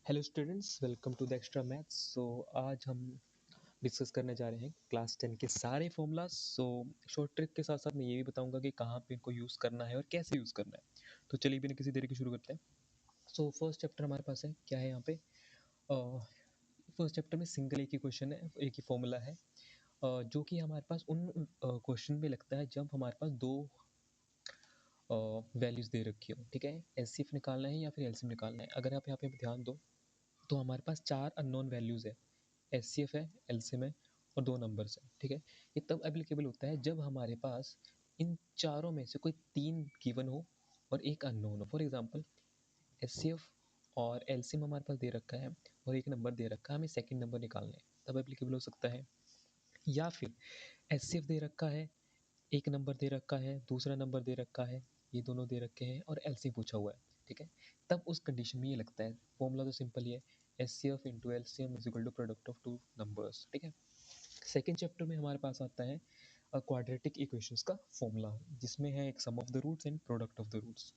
Hello students, welcome to the extra maths. आज हम discuss करने जा रहे हैं क्लास 10 के सारे फॉर्मूलाज। शॉर्ट ट्रिक के साथ साथ मैं ये भी बताऊंगा कि कहाँ पे इनको यूज़ करना है और कैसे यूज़ करना है। तो चलिए बिना किसी देरी के शुरू करते हैं। फर्स्ट चैप्टर हमारे पास है, क्या है यहाँ पे? फर्स्ट चैप्टर में सिंगल एक ही क्वेश्चन है, एक ही फॉर्मूला है, जो कि हमारे पास उन क्वेश्चन में लगता है जब हमारे पास दो वैल्यूज़ दे रखी हो। ठीक है, एचसीएफ निकालना है या फिर एलसीएम निकालना है। अगर आप यहाँ पे ध्यान दो तो हमारे पास 4 अननोन वैल्यूज़ है, एचसीएफ है, एलसीएम है और 2 नंबर्स हैं। ठीक है, ये तब एप्लीकेबल होता है जब हमारे पास इन चारों में से कोई 3 गिवन हो और एक अननोन हो। फॉर एग्जांपल एचसीएफ और एलसीएम हमारे पास दे रखा है और एक नंबर दे रखा है, हमें सेकंड नंबर निकालना है, तब एप्लीकेबल हो सकता है। या फिर एचसीएफ दे रखा है, एक नंबर दे रखा है, दूसरा नंबर दे रखा है, ये दोनों दे रखे हैं और एलसीएम पूछा हुआ है। ठीक है, तब उस कंडीशन में ये लगता है। फॉर्मूला तो सिंपल ही है, HCF into LCM is equal to product of two numbers. ठीक है, सेकेंड चैप्टर में हमारे पास आता है क्वाड्रेटिक इक्वेशंस का फॉर्मूला, जिसमें है एक sum of the roots and product of the roots.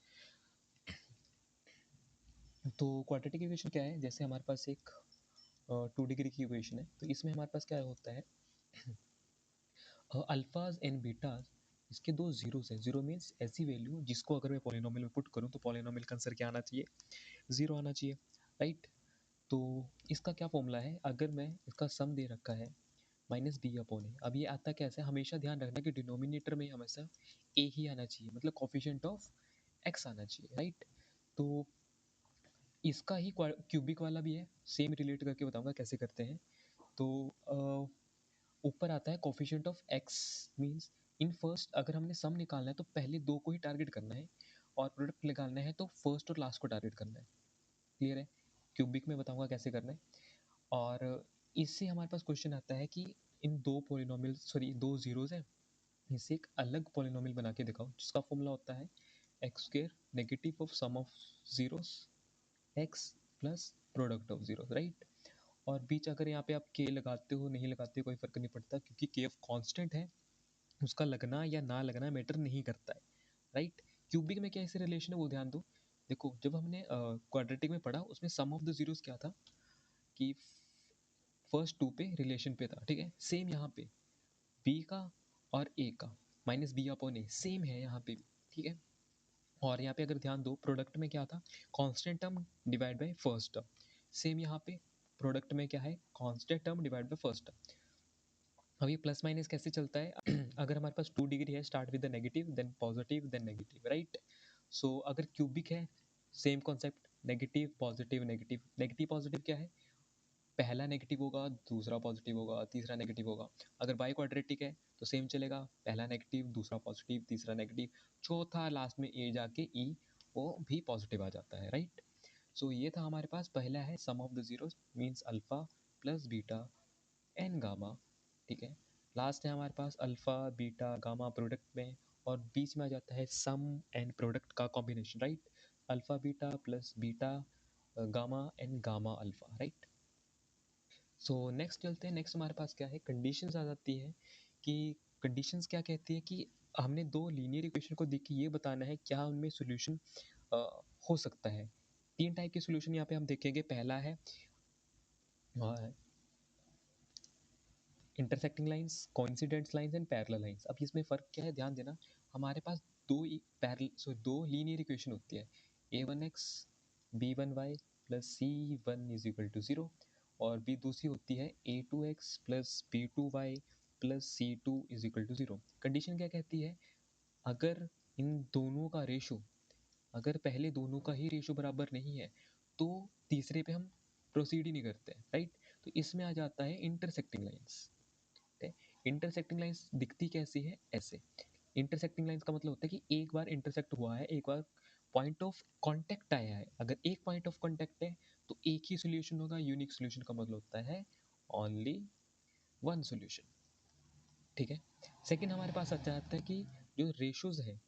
तो क्वाड्रेटिक इक्वेशन क्या है? जैसे हमारे पास एक 2 डिग्री की इक्वेशन है, तो इसमें हमारे पास क्या होता है, अल्फाज एंड बीटाज, इसके दो जीरोस है। जीरो मीन्स ऐसी वैल्यू जिसको अगर मैं पॉलिनोमियल में पुट करूँ तो पॉलिनोमियल का आंसर क्या आना चाहिए? जीरो आना चाहिए, राइट। तो इसका क्या फॉर्मूला है? अगर मैं इसका सम दे रखा है माइनस बी अपॉन ए, अब ये आता कैसे? हमेशा ध्यान रखना कि डिनोमिनेटर में हमेशा ए ही आना चाहिए, मतलब कोफिशिएंट ऑफ एक्स आना चाहिए, राइट। तो इसका ही क्यूबिक वाला भी है, सेम रिलेट करके बताऊंगा कैसे करते हैं। तो ऊपर आता है coefficient of x, means in first अगर हमने सम निकालना है तो पहले दो को ही टारगेट करना है, और प्रोडक्ट निकालना है तो फर्स्ट और लास्ट को टारगेट करना है। क्लियर है? क्यूबिक में बताऊंगा कैसे करना है। और इससे हमारे पास क्वेश्चन आता है कि इन दो पोलिनोमियल, सॉरी दो जीरोज है, इससे एक अलग पोलिनोमियल बना के दिखाओ, जिसका फॉर्मूला होता है x square negative of sum of zeros x plus product of zeros, right. और बीच अगर यहाँ पे आप के लगाते हो नहीं लगाते हो कोई फर्क नहीं पड़ता, क्योंकि के कांस्टेंट है, उसका लगना या ना लगना मैटर नहीं करता है, राइट। क्यूबिक में क्या ऐसे रिलेशन है वो ध्यान दो। देखो जब हमने क्वाड्रेटिक में पढ़ा उसमें सम ऑफ द जीरोस क्या था कि फर्स्ट टू पे रिलेशन पे था। ठीक है, सेम यहाँ पे बी का और ए का माइनस बी अपॉन ए सेम है यहाँ पे भी। ठीक है, और यहाँ पे अगर ध्यान दो प्रोडक्ट में क्या था? Constant term divide by first term. Same यहाँ पे प्रोडक्ट में क्या है? Constant term divide by first term. अब ये प्लस माइनस कैसे चलता है? अगर हमारे पास 2 डिग्री है, start with the negative then positive then negative, right. So अगर क्यूबिक है, same concept, negative positive negative. Negative positive क्या है? पहला नेगेटिव होगा, दूसरा पॉजिटिव होगा, तीसरा नेगेटिव होगा। अगर बाई क्वाड्रेटिक है तो सेम चलेगा, पहला नेगेटिव, दूसरा पॉजिटिव, तीसरा नेगेटिव, चौथा लास्ट में ए जाके ई वो भी पॉजिटिव आ जाता है, राइट। सो ये था हमारे पास, पहला है sum of the zeros means alpha plus beta and gamma. ठीक है, लास्ट है हमारे पास अल्फा बीटा गामा प्रोडक्ट में, और बीच में आ जाता है सम एंड प्रोडक्ट का combination, right. Alpha beta plus beta gamma and gamma alpha, right. So next चलते हैं। नेक्स्ट हमारे पास क्या है? कंडीशंस आ जाती है कि कंडीशंस क्या कहती है कि हमने दो लीनियर इक्वेशन को देख के ये बताना है क्या उनमें सॉल्यूशन हो सकता है। तीन टाइप के सॉल्यूशन यहाँ पे हम देखेंगे। पहला है intersecting lines, coincident lines and parallel lines. अब इसमें फ़र्क क्या है? ध्यान देना, हमारे पास दो लीनियर इक्वेशन होती है, a1x b1y plus c1 is equal to 0, और भी दूसरी होती है a2x plus b2y plus c2 is equal to 0। Condition क्या कहती है? अगर इन दोनों का रेशो, अगर पहले दोनों का ही रेशो बराबर नहीं है तो तीसरे पे हम प्रोसीड ही नहीं करते, राइट। तो इसमें आ जाता है इंटरसेक्टिंग लाइंस। इंटरसेक्टिंग लाइंस दिखती कैसी है? ऐसे। इंटरसेक्टिंग लाइंस का मतलब होता है कि एक बार इंटरसेक्ट हुआ है, एक बार पॉइंट ऑफ कांटेक्ट आया है। अगर एक पॉइंट ऑफ कांटेक्ट है तो एक ही सॉल्यूशन होगा। यूनिक सॉल्यूशन का मतलब होता है ओनली वन सॉल्यूशन। ठीक है, सेकंड हमारे पास आ जाता है कि जो रेशोज है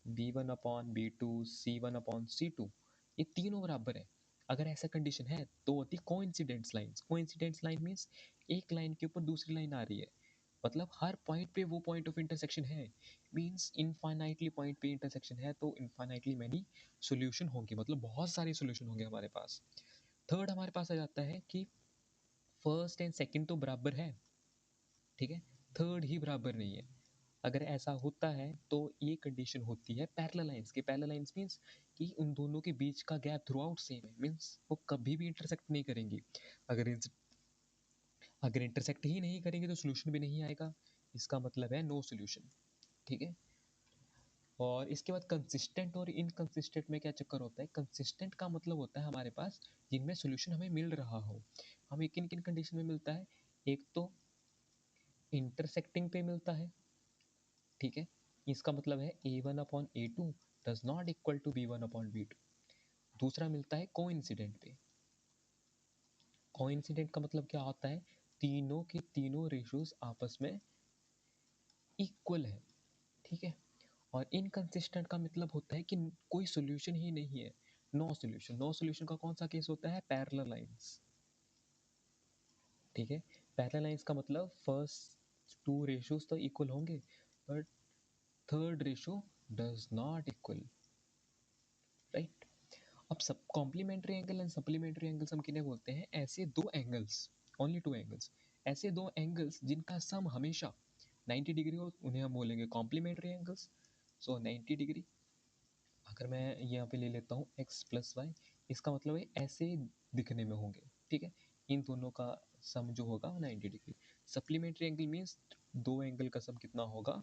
b1 upon b2 c1 upon c2, ये तीनों बराबर है। अगर ऐसा कंडीशन है तो होती है coincidence lines. Coincidence line means एक लाइन के ऊपर दूसरी लाइन आ रही है, मतलब हर पॉइंट पे वो पॉइंट ऑफ इंटरसेक्शन है। मीन्स इनफाइनाइटली पॉइंट पे इंटरसेक्शन है तो इनफाइनाइटली मैनी सॉल्यूशन होंगे, मतलब बहुत सारे सॉल्यूशन होंगे हमारे पास। थर्ड हमारे पास आ जाता है कि फर्स्ट एंड सेकंड तो बराबर है, ठीक है, थर्ड ही बराबर नहीं है। अगर ऐसा होता है तो ये कंडीशन होती है पैरेलल लाइंस की। पैरेलल लाइंस मींस कि उन दोनों के बीच का गैप थ्रू आउट सेम है, मींस वो कभी भी इंटरसेक्ट नहीं करेंगी। अगर इंटरसेक्ट ही नहीं करेंगे तो सोल्यूशन भी नहीं आएगा, इसका मतलब है नो सोल्यूशन, ठीक है। और इसके बाद कंसिस्टेंट और इनकंसिस्टेंट में क्या चक्कर होता है? कंसिस्टेंट का मतलब होता है हमारे पास जिनमें सोल्यूशन हमें मिल रहा हो। हमें किन किन कंडीशन में मिलता है? एक तो इंटरसेक्टिंग पे मिलता है, ठीक है, इसका मतलब है a1/a2 does not equal to b1/b2। दूसरा मिलता है कोइंसिडेंट पे। कोइंसिडेंट का मतलब क्या होता है? तीनों के तीनों रेशियोज आपस में इक्वल है, ठीक है। और इनकंसिस्टेंट का मतलब होता है कि कोई सोल्यूशन ही नहीं है, नो सोल्यूशन। नो सोल्यूशन का कौन सा केस होता है? पैरेलल लाइंस, ठीक है। पैरेलल लाइंस का मतलब फर्स्ट टू रेशियोज तो इक्वल होंगे but third ratio does not equal, right. अब सब complementary angle and supplementary angles हम किन्हें बोलते हैं? ऐसे दो एंगल्स, ओनली टू एंगल्स, ऐसे दो एंगल्स जिनका सम हमेशा 90 डिग्री हो, उन्हें हम बोलेंगे कॉम्प्लीमेंट्री एंगल्स। सो 90 डिग्री, अगर मैं यहाँ पे ले लेता हूँ x प्लस वाई, इसका मतलब है ऐसे दिखने में होंगे, ठीक है। इन दोनों का सम जो होगा 90 डिग्री। सप्लीमेंट्री एंगल मीन्स दो एंगल का सम कितना होगा?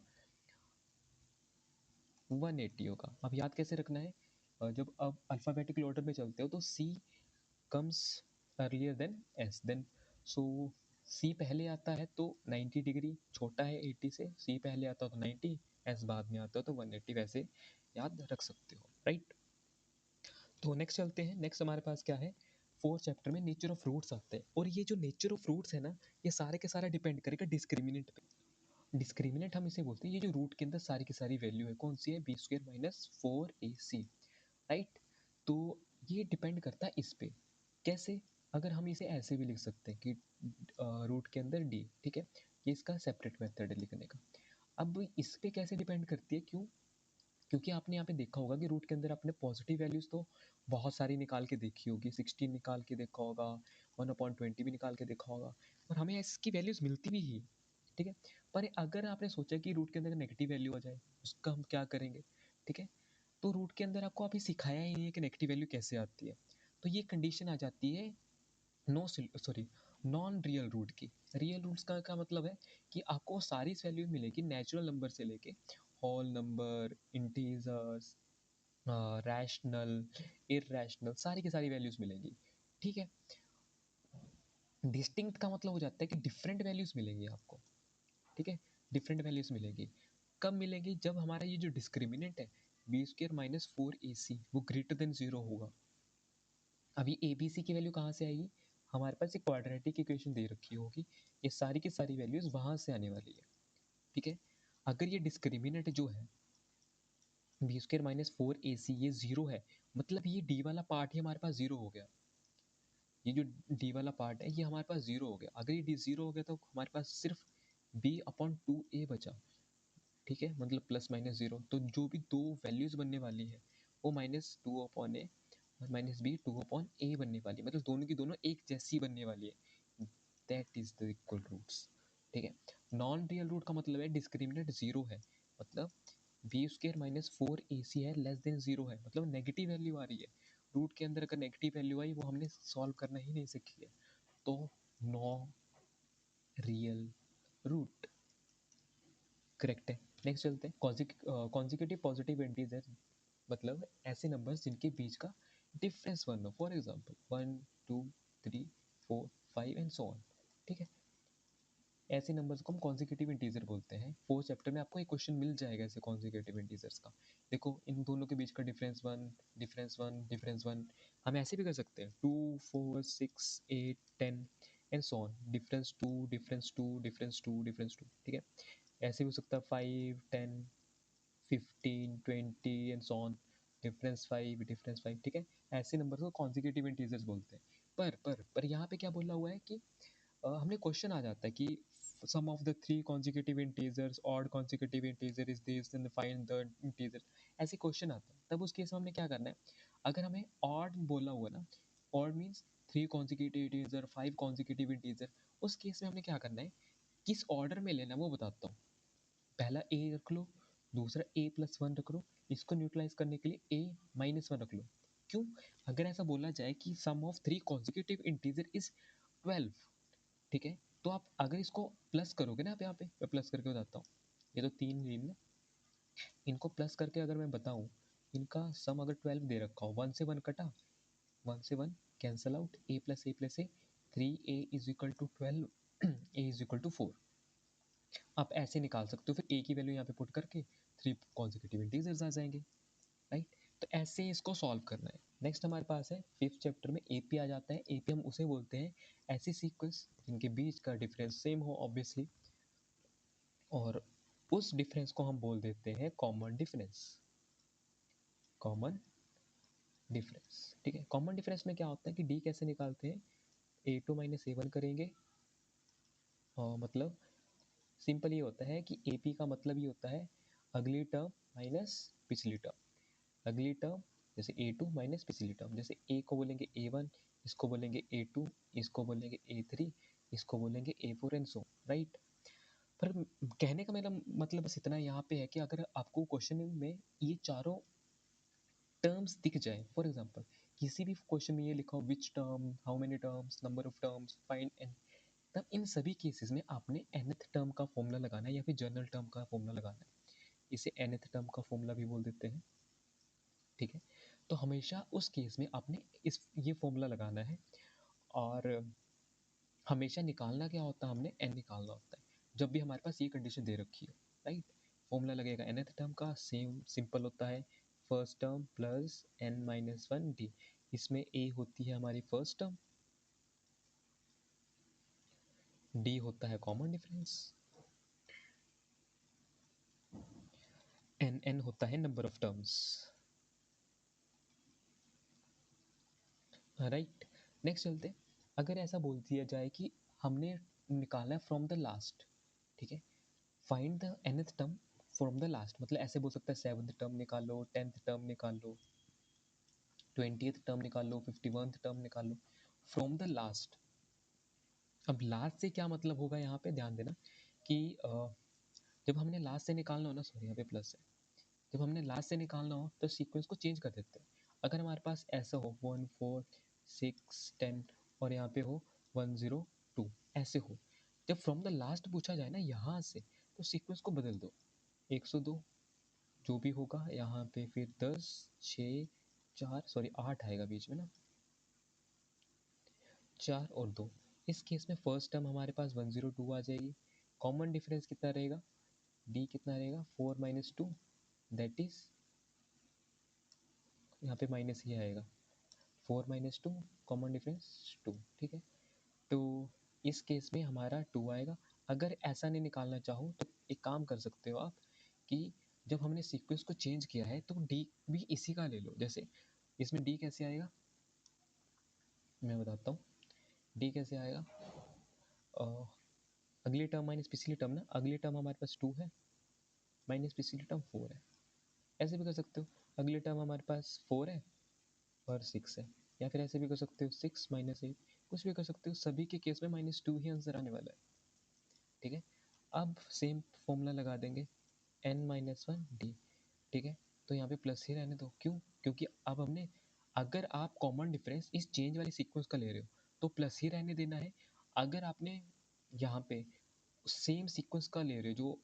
180 होगा। अब याद कैसे रखना है? जब अब अल्फ़ाबेटिकल ऑर्डर में चलते हो तो C comes earlier than S, then so C पहले आता है तो 90 डिग्री छोटा है 80 से, C पहले आता है तो 90, S बाद में आता है तो 180, वैसे याद रख सकते हो, राइट। तो नेक्स्ट चलते हैं। नेक्स्ट हमारे पास क्या है? फोर्थ चैप्टर में नेचर ऑफ फ्रूट्स आते हैं, और ये जो नेचर ऑफ फ्रूट्स है ना, ये सारे के सारे डिपेंड करेगा डिस्क्रिमिनेंट पे। डिस्क्रिमिनेंट हम इसे बोलते हैं, ये जो रूट के अंदर सारी की सारी वैल्यू है, कौन सी है? b² - 4ac, right. तो ये डिपेंड करता है इस पे। कैसे? अगर हम इसे ऐसे भी लिख सकते हैं कि रूट के अंदर d, ठीक है, ये इसका सेपरेट मेथड है लिखने का। अब इस पे कैसे डिपेंड करती है? क्यों? क्योंकि आपने यहाँ पे देखा होगा कि रूट के अंदर आपने पॉजिटिव वैल्यूज तो बहुत सारी निकाल के देखी होगी, 16 निकाल के देखा होगा, 1/20 भी निकाल के देखा होगा, और हमें इसकी वैल्यूज मिलती भी ही, ठीक है। पर अगर आपने सोचा कि रूट के अंदर नेगेटिव वैल्यू आ जाए, उसका हम क्या करेंगे, ठीक है। तो रूट के अंदर आपको अभी सिखाया ही नहीं है कि नेगेटिव वैल्यू कैसे आती है, तो ये कंडीशन आ जाती है नॉन रियल रूट की। रियल रूट्स का क्या मतलब है? कि आपको सारी वैल्यू मिलेगी नेचुरल नंबर से लेके whole number, integers, rational, irrational, सारी की सारी वैल्यूज मिलेंगी, ठीक है। डिस्टिंक्ट का मतलब हो जाता है कि डिफरेंट वैल्यूज मिलेंगी आपको, ठीक है, डिफरेंट वैल्यूज मिलेगी। कब मिलेगी? जब हमारा ये जो डिस्क्रिमिनेंट है b² - 4ac वो ग्रेटर देन 0 होगा। अभी abc की वैल्यू कहाँ से आएगी? हमारे पास एक क्वाड्रेटिक इक्वेशन दे रखी होगी, ये सारी की सारी वैल्यूज वहां से आने वाली है, ठीक है। अगर ये डिस्क्रिमिनेंट जो है b² - 4ac ये 0 है, मतलब ये d वाला पार्ट ही हमारे पास 0 हो गया। ये जो d वाला पार्ट है ये हमारे पास 0 हो गया। अगर ये d 0 हो गया तो हमारे पास सिर्फ b/2a बचा, ठीक है, मतलब +- 0। तो जो भी दो वैल्यूज बनने वाली है वो -2/a और -b/2/a बनने वाली है, मतलब दोनों की दोनों एक जैसी बनने वाली है। That is the equal roots, ठीक है। नॉन रियल रूट का मतलब है डिस्क्रिमिनेंट 0 है, मतलब b² - 4ac है लेस देन 0 है, मतलब नेगेटिव वैल्यू आ रही है। रूट के अंदर अगर नेगेटिव वैल्यू आई वो हमने सॉल्व करना ही नहीं सीखी है, तो नो रियल रूट, करेक्ट है। नेक्स्ट चलते हैं कॉन्जिक्यूटिव पॉजिटिव इंटीजर, मतलब ऐसे नंबर्स जिनके बीच का डिफरेंस 1 हो, for example 1 2 3 4 5 and so on, ठीक है। ऐसे नंबर्स को हम कॉन्जिक्यूटिव इंटीजर बोलते हैं। फोर्थ चैप्टर में आपको एक क्वेश्चन मिल जाएगा ऐसे कॉन्जिक्यूटिव इंटीजर्स का। देखो इन दोनों के बीच का डिफरेंस 1 डिफरेंस 1 डिफरेंस 1, हम ऐसे भी कर सकते हैं 2 4 6 8 10 and so on, difference 2 difference 2 difference 2 difference 2, ठीक है। ऐसे भी हो सकता है 5 10 15 20 and so on, difference 5 difference 5, ठीक है। ऐसे नंबर को कॉन्जिक्यूटिव इंटीजर्स बोलते हैं। पर यहाँ पे क्या बोला हुआ है कि हमने क्वेश्चन आ जाता है कि sum of the three consecutive integers odd consecutive integer is this then find the integer, ऐसे क्वेश्चन आता है। तब उस केस में हमने क्या करना है? अगर हमें ऑड बोला हुआ ना, odd means 3 consecutive integer, 5 consecutive integer, उस केस में हमने क्या करना है, किस ऑर्डर में लेना है वो बताता हूँ। पहला a रख लो, दूसरा a+1 रख लो, इसको न्यूट्रलाइज करने के लिए a-1 रख लो। क्यों? अगर ऐसा बोला जाए कि sum of 3 consecutive integer is 12, ठीक है, तो आप अगर इसको प्लस करोगे ना, आप यहाँ पे मैं प्लस करके बताता हूँ, ये तो 3 गिन, इनको प्लस करके अगर मैं बताऊँ, इनका सम अगर 12 दे रखा हो, 1 से 1 कटा, 1 से 1 cancel out, a+a+a, 3a is equal to 12, a is equal to 4। आप ऐसे निकाल सकते हो, फिर a की वैल्यू यहाँ पे पुट करके 3 कॉन्जिक्यूटिव इंटीजर्स आ जाएंगे, राइट। तो ऐसे इसको सॉल्व करना है। नेक्स्ट हमारे पास है 5th चैप्टर में एपी आ जाता है। एपी हम उसे बोलते हैं ऐसी सीक्वेंस जिनके बीच का डिफरेंस सेम हो ऑब्वियसली, और उस डिफरेंस को हम बोल देते हैं कॉमन डिफरेंस। कॉमन डिफरेंस, ठीक है। कॉमन डिफरेंस में क्या होता है कि डी कैसे निकालते हैं, a2 माइनस a1 करेंगे, और मतलब सिंपल ये होता है कि AP का मतलब ये होता है अगली टर्म माइनस पिछली टर्म। अगली टर्म जैसे A2 माइनस पिछली टर्म, जैसे A को बोलेंगे A1, इसको बोलेंगे A2, इसको बोलेंगे A3, इसको बोलेंगे A4 एंड सो, राइट। पर कहने का मेरा मतलब बस इतना यहाँ पे है कि अगर आपको क्वेश्चन में ये चारों टर्म्स दिख जाए, फॉर एग्जांपल किसी भी क्वेश्चन में ये लिखा हो which term, how many terms, number of terms, find n, तब इन सभी केसेस में आपने nth टर्म का फॉर्मूला लगाना है या फिर जनरल टर्म का फॉर्मूला लगाना है। इसे nth टर्म का फॉर्मूला भी बोल देते हैं, ठीक है। तो हमेशा उस केस में आपने ये फॉर्मूला लगाना है, और हमेशा निकालना क्या होता है, हमने n निकालना होता है जब भी हमारे पास ये कंडीशन दे रखी हो, राइट। फॉर्मूला लगेगा nth टर्म का, सेम सिंपल होता है, first term plus n-1 D. इसमें a होती है हमारी फर्स्ट टर्म, डी होता है कॉमन डिफरेंस, n होता है number of terms, right. Next चलते हैं। अगर ऐसा बोल दिया जाए कि हमने निकाला है फ्रॉम द लास्ट, ठीक है, find the nth term from the last, मतलब ऐसे बोल सकता है 7th टर्म निकाल लो, 10th टर्म निकाल लो, 20th टर्म निकाल लो, 51th टर्म निकाल लो, फ्रॉम द लास्ट। अब लास्ट से क्या मतलब होगा, यहाँ पे ध्यान देना कि जब हमने लास्ट से निकालना हो ना, सॉरी यहाँ पे प्लस है, जब हमने लास्ट से निकालना हो तो सीक्वेंस को चेंज कर देते हैं। अगर हमारे पास ऐसा हो 1 4 6 10 और यहाँ पे हो 1 0 2, ऐसे हो, जब फ्रॉम द लास्ट पूछा जाए ना यहाँ से, तो सीक्वेंस को बदल दो, 102 जो भी होगा यहाँ पे, फिर 10 6 4 सॉरी 8 आएगा बीच में ना, 4 और 2। इस केस में फर्स्ट टर्म हमारे पास 102 आ जाएगी। कॉमन डिफरेंस कितना रहेगा, डी कितना रहेगा, 4 माइनस 2, दैट इज यहाँ पे माइनस ही आएगा, 4 माइनस 2, कॉमन डिफरेंस 2, ठीक है। तो इस केस में हमारा 2 आएगा। अगर ऐसा नहीं निकालना चाहो तो एक काम कर सकते हो आप कि जब हमने सीक्वेंस को चेंज किया है तो डी भी इसी का ले लो। जैसे इसमें डी कैसे आएगा, मैं बताता हूँ डी कैसे आएगा। अगली टर्म माइनस पिछली टर्म ना, अगली टर्म हमारे पास 2 है माइनस पिछली टर्म 4 है, ऐसे भी कर सकते हो। अगली टर्म हमारे पास 4 है और 6 है, या फिर ऐसे भी कर सकते हो 6 माइनस 8, कुछ भी कर सकते हो। सभी के केस में -2 ही आंसर आने वाला है, ठीक है। अब सेम फॉर्मूला लगा देंगे n-1 डी, ठीक है। तो यहाँ पे प्लस ही रहने दो, क्यों, क्योंकि अब हमने, अगर आप कॉमन डिफरेंस इस चेंज वाली सीक्वेंस का ले रहे हो तो प्लस ही रहने देना है। अगर आपने यहाँ पे सेम सीक्वेंस का ले रहे हो जो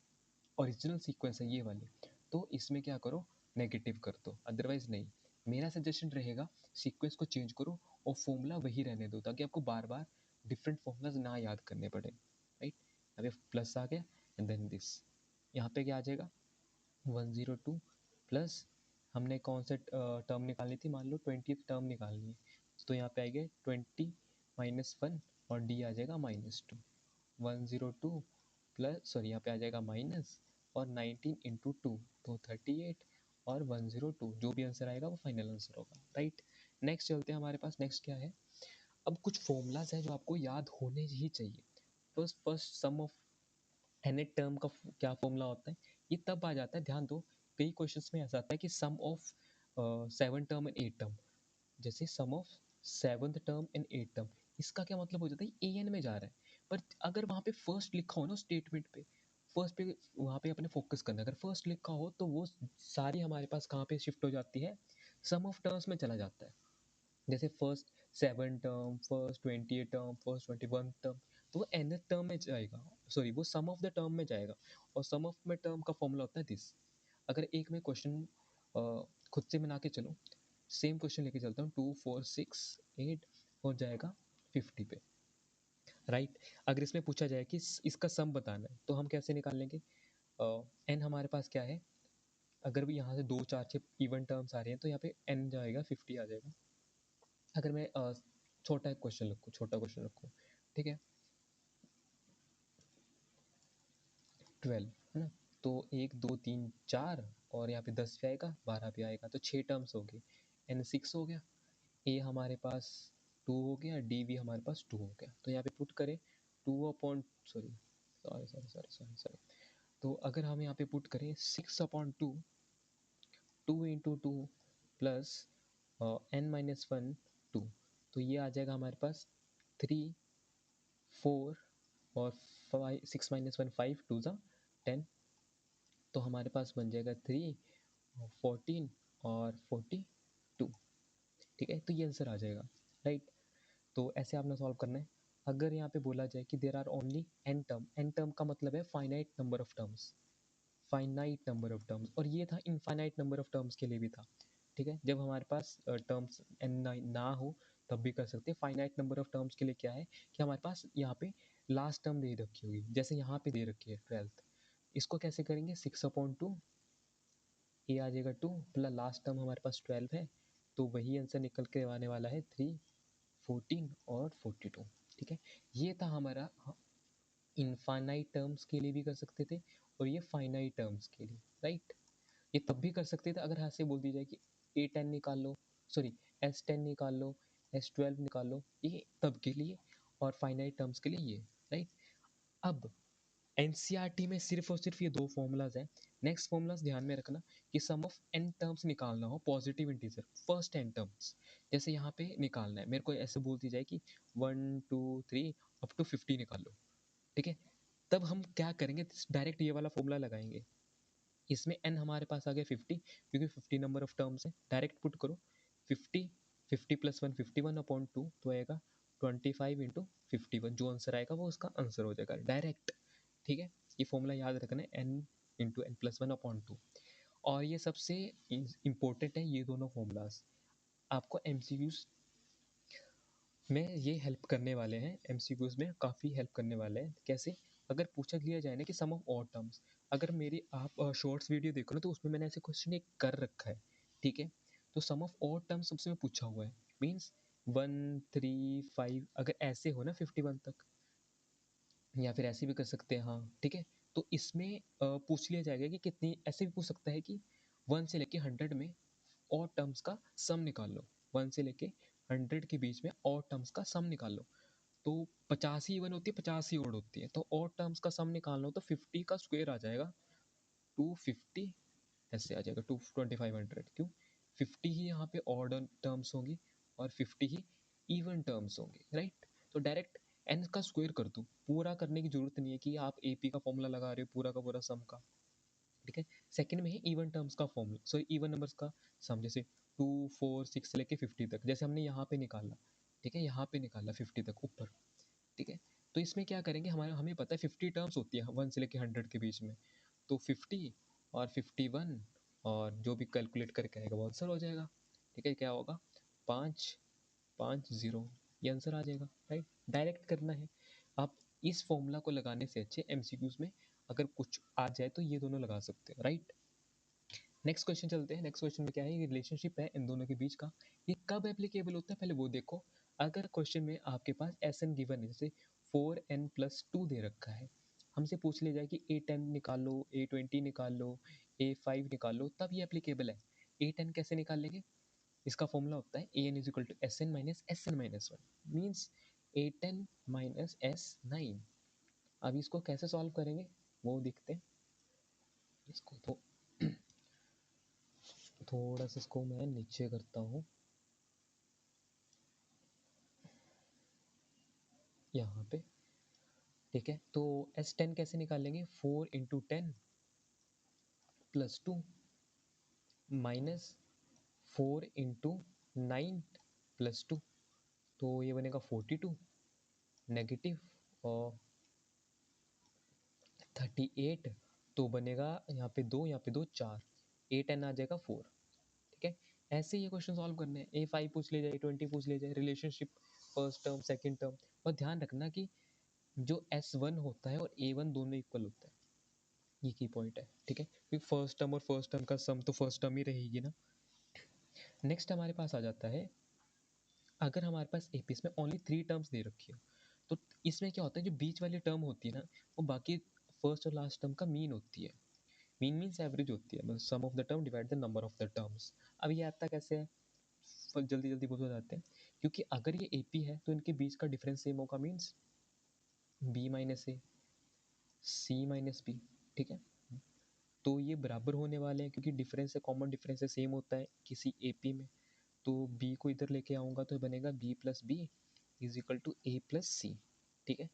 ओरिजिनल सीक्वेंस है ये वाली, तो इसमें क्या करो, नेगेटिव कर दो, अदरवाइज नहीं। मेरा सजेशन रहेगा सीक्वेंस को चेंज करो और फॉर्मूला वही रहने दो, ताकि आपको बार बार डिफरेंट फॉर्मूलाज ना याद करने पड़े, राइट। अभी प्लस आ गया एंड देन दिस, यहाँ पे क्या आ जाएगा 102 प्लस, हमने कौन से टर्म निकालनी थी, मान लो 20th टर्म निकालनी है, तो यहाँ पे आएगा 20 -1 और डी आ जाएगा -2, 102 प्लस सॉरी यहाँ पे आ जाएगा माइनस और 19 इंटू 2 तो 38 और 102, जो भी आंसर आएगा वो फाइनल आंसर होगा, राइट। नेक्स्ट चलते हैं, हमारे पास नेक्स्ट क्या है, अब कुछ फॉर्मूलाज है जो आपको याद होने ही चाहिए। First sum of nth term का क्या फॉर्मूला होता है, ये तब आ जाता है, ध्यान दो, कई क्वेश्चंस में ऐसा आता है कि sum of 7 term and 8 term, जैसे sum of 7th term and 8th term. इसका क्या मतलब हो जाता है, an में जा रहा है, पर अगर वहाँ पे फर्स्ट लिखा हो ना स्टेटमेंट पे, फर्स्ट पे वहाँ पे अपने फोकस करना है। अगर फर्स्ट लिखा हो तो वो सारी हमारे पास कहाँ पे शिफ्ट हो जाती है, सम ऑफ टर्म्स में चला जाता है। जैसे first 7 term, first 28 term, first 21 term, तो वो nth टर्म में जाएगा, सॉरी वो सम ऑफ द टर्म में जाएगा। और सम ऑफ में टर्म का फॉर्मूला होता है दिस। अगर एक मैं क्वेश्चन खुद से बना के चलो, सेम क्वेश्चन लेके चलता हूँ, 2 4 6 8 हो जाएगा 50 पे, राइट। अगर इसमें पूछा जाए कि इसका सम बताना है तो हम कैसे निकाल लेंगे, n हमारे पास क्या है, अगर भी यहाँ से 2 4 6 इवन टर्म्स आ रहे हैं तो यहाँ पे n जाएगा 50 आ जाएगा। अगर मैं छोटा क्वेश्चन रखूँ, ठीक है, 12 है ना, तो 1 2 3 4 और यहाँ पे 10 पे आएगा, 12 पे आएगा, तो 6 टर्म्स हो गए, n 6 हो गया, a हमारे पास 2 हो गया, d भी हमारे पास 2 हो गया। तो यहाँ पे पुट करें 2 अपॉन सॉरी, तो अगर हम यहाँ पे पुट करें 6/2, 2 इंटू 2 प्लस n-1 2, तो ये आ जाएगा हमारे पास 3 4 और 5 6 - 1 5 2 ज़ा 10, तो हमारे पास बन जाएगा 3 14 और 42, ठीक है, तो ये आंसर आ जाएगा, राइट। तो ऐसे आपने सॉल्व करना है। अगर यहाँ पे बोला जाए कि there are only n term का मतलब है finite number of terms, finite number of terms, और ये था इनफाइनाइट नंबर ऑफ टर्म्स के लिए भी था, ठीक है। जब हमारे पास टर्म्स एन ना हो तब भी कर सकते हैं। फाइनाइट नंबर ऑफ टर्म्स के लिए क्या है कि हमारे पास यहाँ पे लास्ट टर्म दे रखी होगी, जैसे यहाँ पे दे रखी है 12th, इसको कैसे करेंगे, 6/2, ये आ जाएगा 2 प्लस लास्ट टर्म हमारे पास 12 है, तो वही आंसर निकल के आने वाला है 3 14 और 42, ठीक है। ये था हमारा इनफाइनाइट टर्म्स के लिए भी कर सकते थे और ये फाइनाइट टर्म्स के लिए, राइट। ये तब भी कर सकते थे अगर ऐसे बोल दी जाए कि A10 निकाल लो, सॉरी S10 निकाल लो, S12 निकाल लो, ये तब के लिए, और फाइनाइट टर्म्स के लिए ये, राइट। अब एनसीईआरटी में सिर्फ और सिर्फ ये दो फॉर्मूलाज हैं। नेक्स्ट फॉर्मूलाज ध्यान में रखना कि सम ऑफ n टर्म्स निकालना हो, positive integer first n terms, जैसे यहाँ पे निकालना है, मेरे को ऐसे बोलती जाए कि 1 2 3 अप टू 50 निकाल लो, ठीक है, तब हम क्या करेंगे, डायरेक्ट ये वाला फॉर्मूला लगाएंगे। इसमें n हमारे पास आ गया 50, क्योंकि 50 नंबर ऑफ टर्म्स है, डायरेक्ट पुट करो 50 50 + 1 51/2, तो आएगा 25 इंटू 51, जो आंसर आएगा वो उसका आंसर हो जाएगा डायरेक्ट, ठीक है। ये फॉर्मूला याद रखना है, n इंटू n+1/2, और ये सबसे इम्पोर्टेंट है, ये दोनों फॉर्मूलाज आपको एमसीक्यूज में ये हेल्प करने वाले हैं, एमसीक्यूज में काफ़ी हेल्प करने वाले हैं। कैसे, अगर पूछा लिया जाए ना कि सम ऑफ ऑड टर्म्स, अगर मेरी आप शॉर्ट्स वीडियो देखो ना तो उसमें मैंने ऐसे क्वेश्चन एक कर रखा है, ठीक है। तो सम ऑफ ऑड टर्म्स सबसे में पूछा हुआ है, मीन्स 1 3 5, अगर ऐसे हो ना 51 तक, या फिर ऐसे भी कर सकते हैं, हाँ ठीक है। तो इसमें पूछ लिया जाएगा कि कितनी, ऐसे भी पूछ सकता है कि 1 से लेके 100 में ऑड टर्म्स का सम निकाल लो, 1 से लेके 100 के बीच में ऑड टर्म्स का सम निकाल लो। तो 50 ही इवन होती है, 50 ही ओड होती है, तो ऑड टर्म्स का सम निकालना हो तो 50 का स्क्वायर आ जाएगा 250, ऐसे आ जाएगा 2500, क्यों, 50 ही यहाँ पे ऑड टर्म्स होंगी और 50 ही इवन टर्म्स होंगे, राइट। तो डायरेक्ट n का स्क्वायर कर दो, पूरा करने की जरूरत नहीं है कि आप AP का फॉर्मूला लगा रहे हो पूरा का पूरा सम का, ठीक है। सेकंड में है इवन टर्म्स का फॉर्मूला, सॉरी इवन नंबर्स का सम, जैसे 2 4 6 से लेके 50 तक, जैसे हमने यहाँ पे निकाला, ठीक है, यहाँ पे निकाला 50 तक ऊपर, ठीक है। तो इसमें क्या करेंगे, हमें पता है 50 टर्म्स होती है 1 से लेके 100 के बीच में, तो 50 और 51 और जो भी कैलकुलेट करके आएगा वो आंसर हो जाएगा, ठीक है। क्या होगा, 550, ये आंसर आ जाएगा, राइट। डायरेक्ट करना है, आप इस फॉर्मूला को लगाने से अच्छे एमसीक्यूज में अगर कुछ आ जाए तो ये दोनों लगा सकते हो, राइट। नेक्स्ट क्वेश्चन चलते हैं। नेक्स्ट क्वेश्चन में क्या है, ये रिलेशनशिप है इन दोनों के बीच का, ये कब एप्लीकेबल होता है पहले वो देखो। अगर क्वेश्चन में आपके पास एस एन गिवन है, जैसे 4n+2 दे रखा है, हमसे पूछ लिया जाए कि A10 निकाल लो, A20 निकाल लो, A5 निकाल लो, तब ये एप्लीकेबल है। A10 कैसे निकाल लेंगे, इसका फॉर्मूला होता है an = Sn - Sn-1, means A10 - S9। अब इसको कैसे सॉल्व करेंगे वो देखते हैं। इसको तो थोड़ा सा इसको मैं नीचे करता हूँ, यहाँ पे, ठीक है। तो S10 कैसे निकालेंगे, 4 × 10 + 2 माइनस 4 × 9 + 2, तो ये बनेगा 42 नेगेटिव और 38, तो बनेगा यहाँ पे 2, यहाँ पे 2 4, 8 n आ जाएगा 4, ठीक है। ऐसे ये क्वेश्चन सॉल्व करने हैं, A5 पूछ ले जाए, 20 पूछ ले जाए, relationship first term second term, और ध्यान रखना कि जो S1 होता है और A1 दोनों इक्वल होता है, ये की पॉइंट है, ठीक है। क्योंकि फर्स्ट टर्म और फर्स्ट टर्म का सम तो फर्स्ट टर्म ही रहेगी ना। नेक्स्ट हमारे पास आ जाता है, अगर हमारे पास AP में ओनली 3 टर्म्स दे रखी हो, तो इसमें क्या होता है, जो बीच वाली टर्म होती है ना, वो बाकी फर्स्ट और लास्ट टर्म का मीन होती है। मीन मीन्स एवरेज होती है, sum of the term divide the number of the terms. अब ये आता कैसे है, जल्दी जल्दी बोल जाते हैं, क्योंकि अगर ये AP है तो इनके बीच का डिफरेंस सेम होगा, means B - A C - B, ठीक है। तो ये बराबर होने वाले हैं, क्योंकि डिफरेंस है, कॉमन डिफरेंस है, सेम होता है किसी AP में। तो B को इधर लेके आऊँगा तो बनेगा B + B = A + C, ठीक है।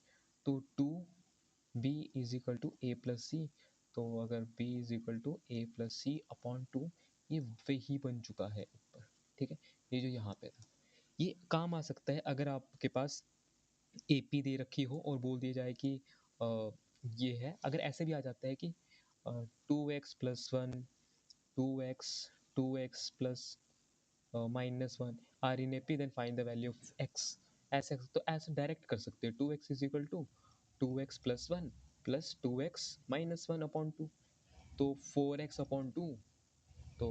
तो 2B = A + C, तो अगर B = A + C अपॉन 2, ये वही बन चुका है ऊपर, ठीक है। ये जो यहाँ पे था, ये काम आ सकता है अगर आपके पास AP दे रखी हो और बोल दिया जाए कि ये है। अगर ऐसे भी आ जाता है कि 2x + 1 2x 2x + -1 are in AP, then find the value of x, ऐसे तो ऐसे डायरेक्ट कर सकते हैं, 2x = 2x + 1 + 2x - 1 अपॉन 2, तो 4x अपॉन 2, तो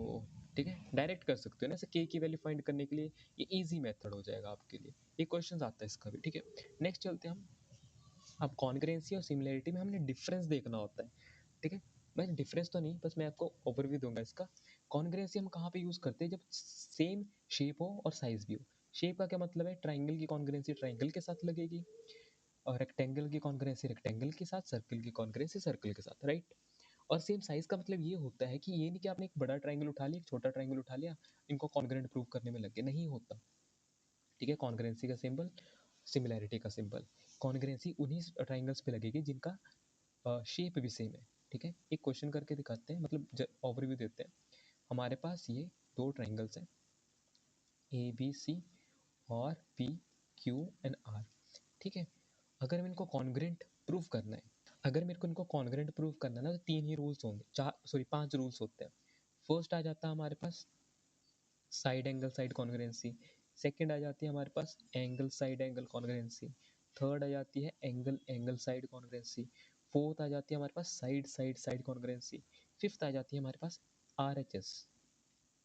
ठीक है, डायरेक्ट कर सकते हो ना। ऐसे k की वैल्यू फाइंड करने के लिए ये इजी मेथड हो जाएगा आपके लिए। ये क्वेश्चन आता है इसका भी, ठीक है। नेक्स्ट चलते हैं हम, अब कॉन्ग्रुएंसी और सिमिलैरिटी में हमने डिफरेंस देखना होता है, ठीक है। मैं डिफरेंस तो नहीं, बस मैं आपको ओवरव्यू दूंगा इसका। कॉन्ग्रुएंसी हम कहाँ पे यूज़ करते हैं, जब सेम शेप हो और साइज भी हो। शेप का क्या मतलब है, ट्राइंगल की कॉन्ग्रुएंसी ट्राइंगल के साथ लगेगी, और रेक्टेंगल की कॉन्ग्रुएंसी रेक्टेंगल के साथ, सर्कल की कॉन्ग्रुएंसी सर्कल के साथ, राइट। और सेम साइज का मतलब ये होता है कि ये नहीं कि आपने एक बड़ा ट्राइंगल उठा लिया, एक छोटा ट्राइंगल उठा लिया, इनको कॉन्ग्रुएंट प्रूव करने में लग गए, नहीं होता, ठीक है। कॉन्ग्रुएंसी का सिंबल, सिमिलैरिटी का सिंबल, कॉन्ग्रुएंसी उन्हीं ट्राइंगल्स पे लगेगी जिनका शेप भी सेम है, ठीक है। एक क्वेश्चन करके दिखाते हैं, मतलब ओवरव्यू देते हैं। हमारे पास ये दो ट्राइंगल्स हैं ABC और PQR, ठीक है। अगर मैं इनको कॉन्ग्रुएंट प्रूव करना है, अगर मेरे को इनको कॉन्ग्रुएंट प्रूव करना है ना, तो 3 ही रूल्स होंगे, 5 रूल्स होते हैं। फर्स्ट आ जाता है हमारे पास side angle side congruency, second आ जाती है हमारे पास angle side angle congruency, third आ जाती है angle angle side congruency, fourth आ जाती है हमारे पास side side side congruency, fifth आ जाती है हमारे पास RHS,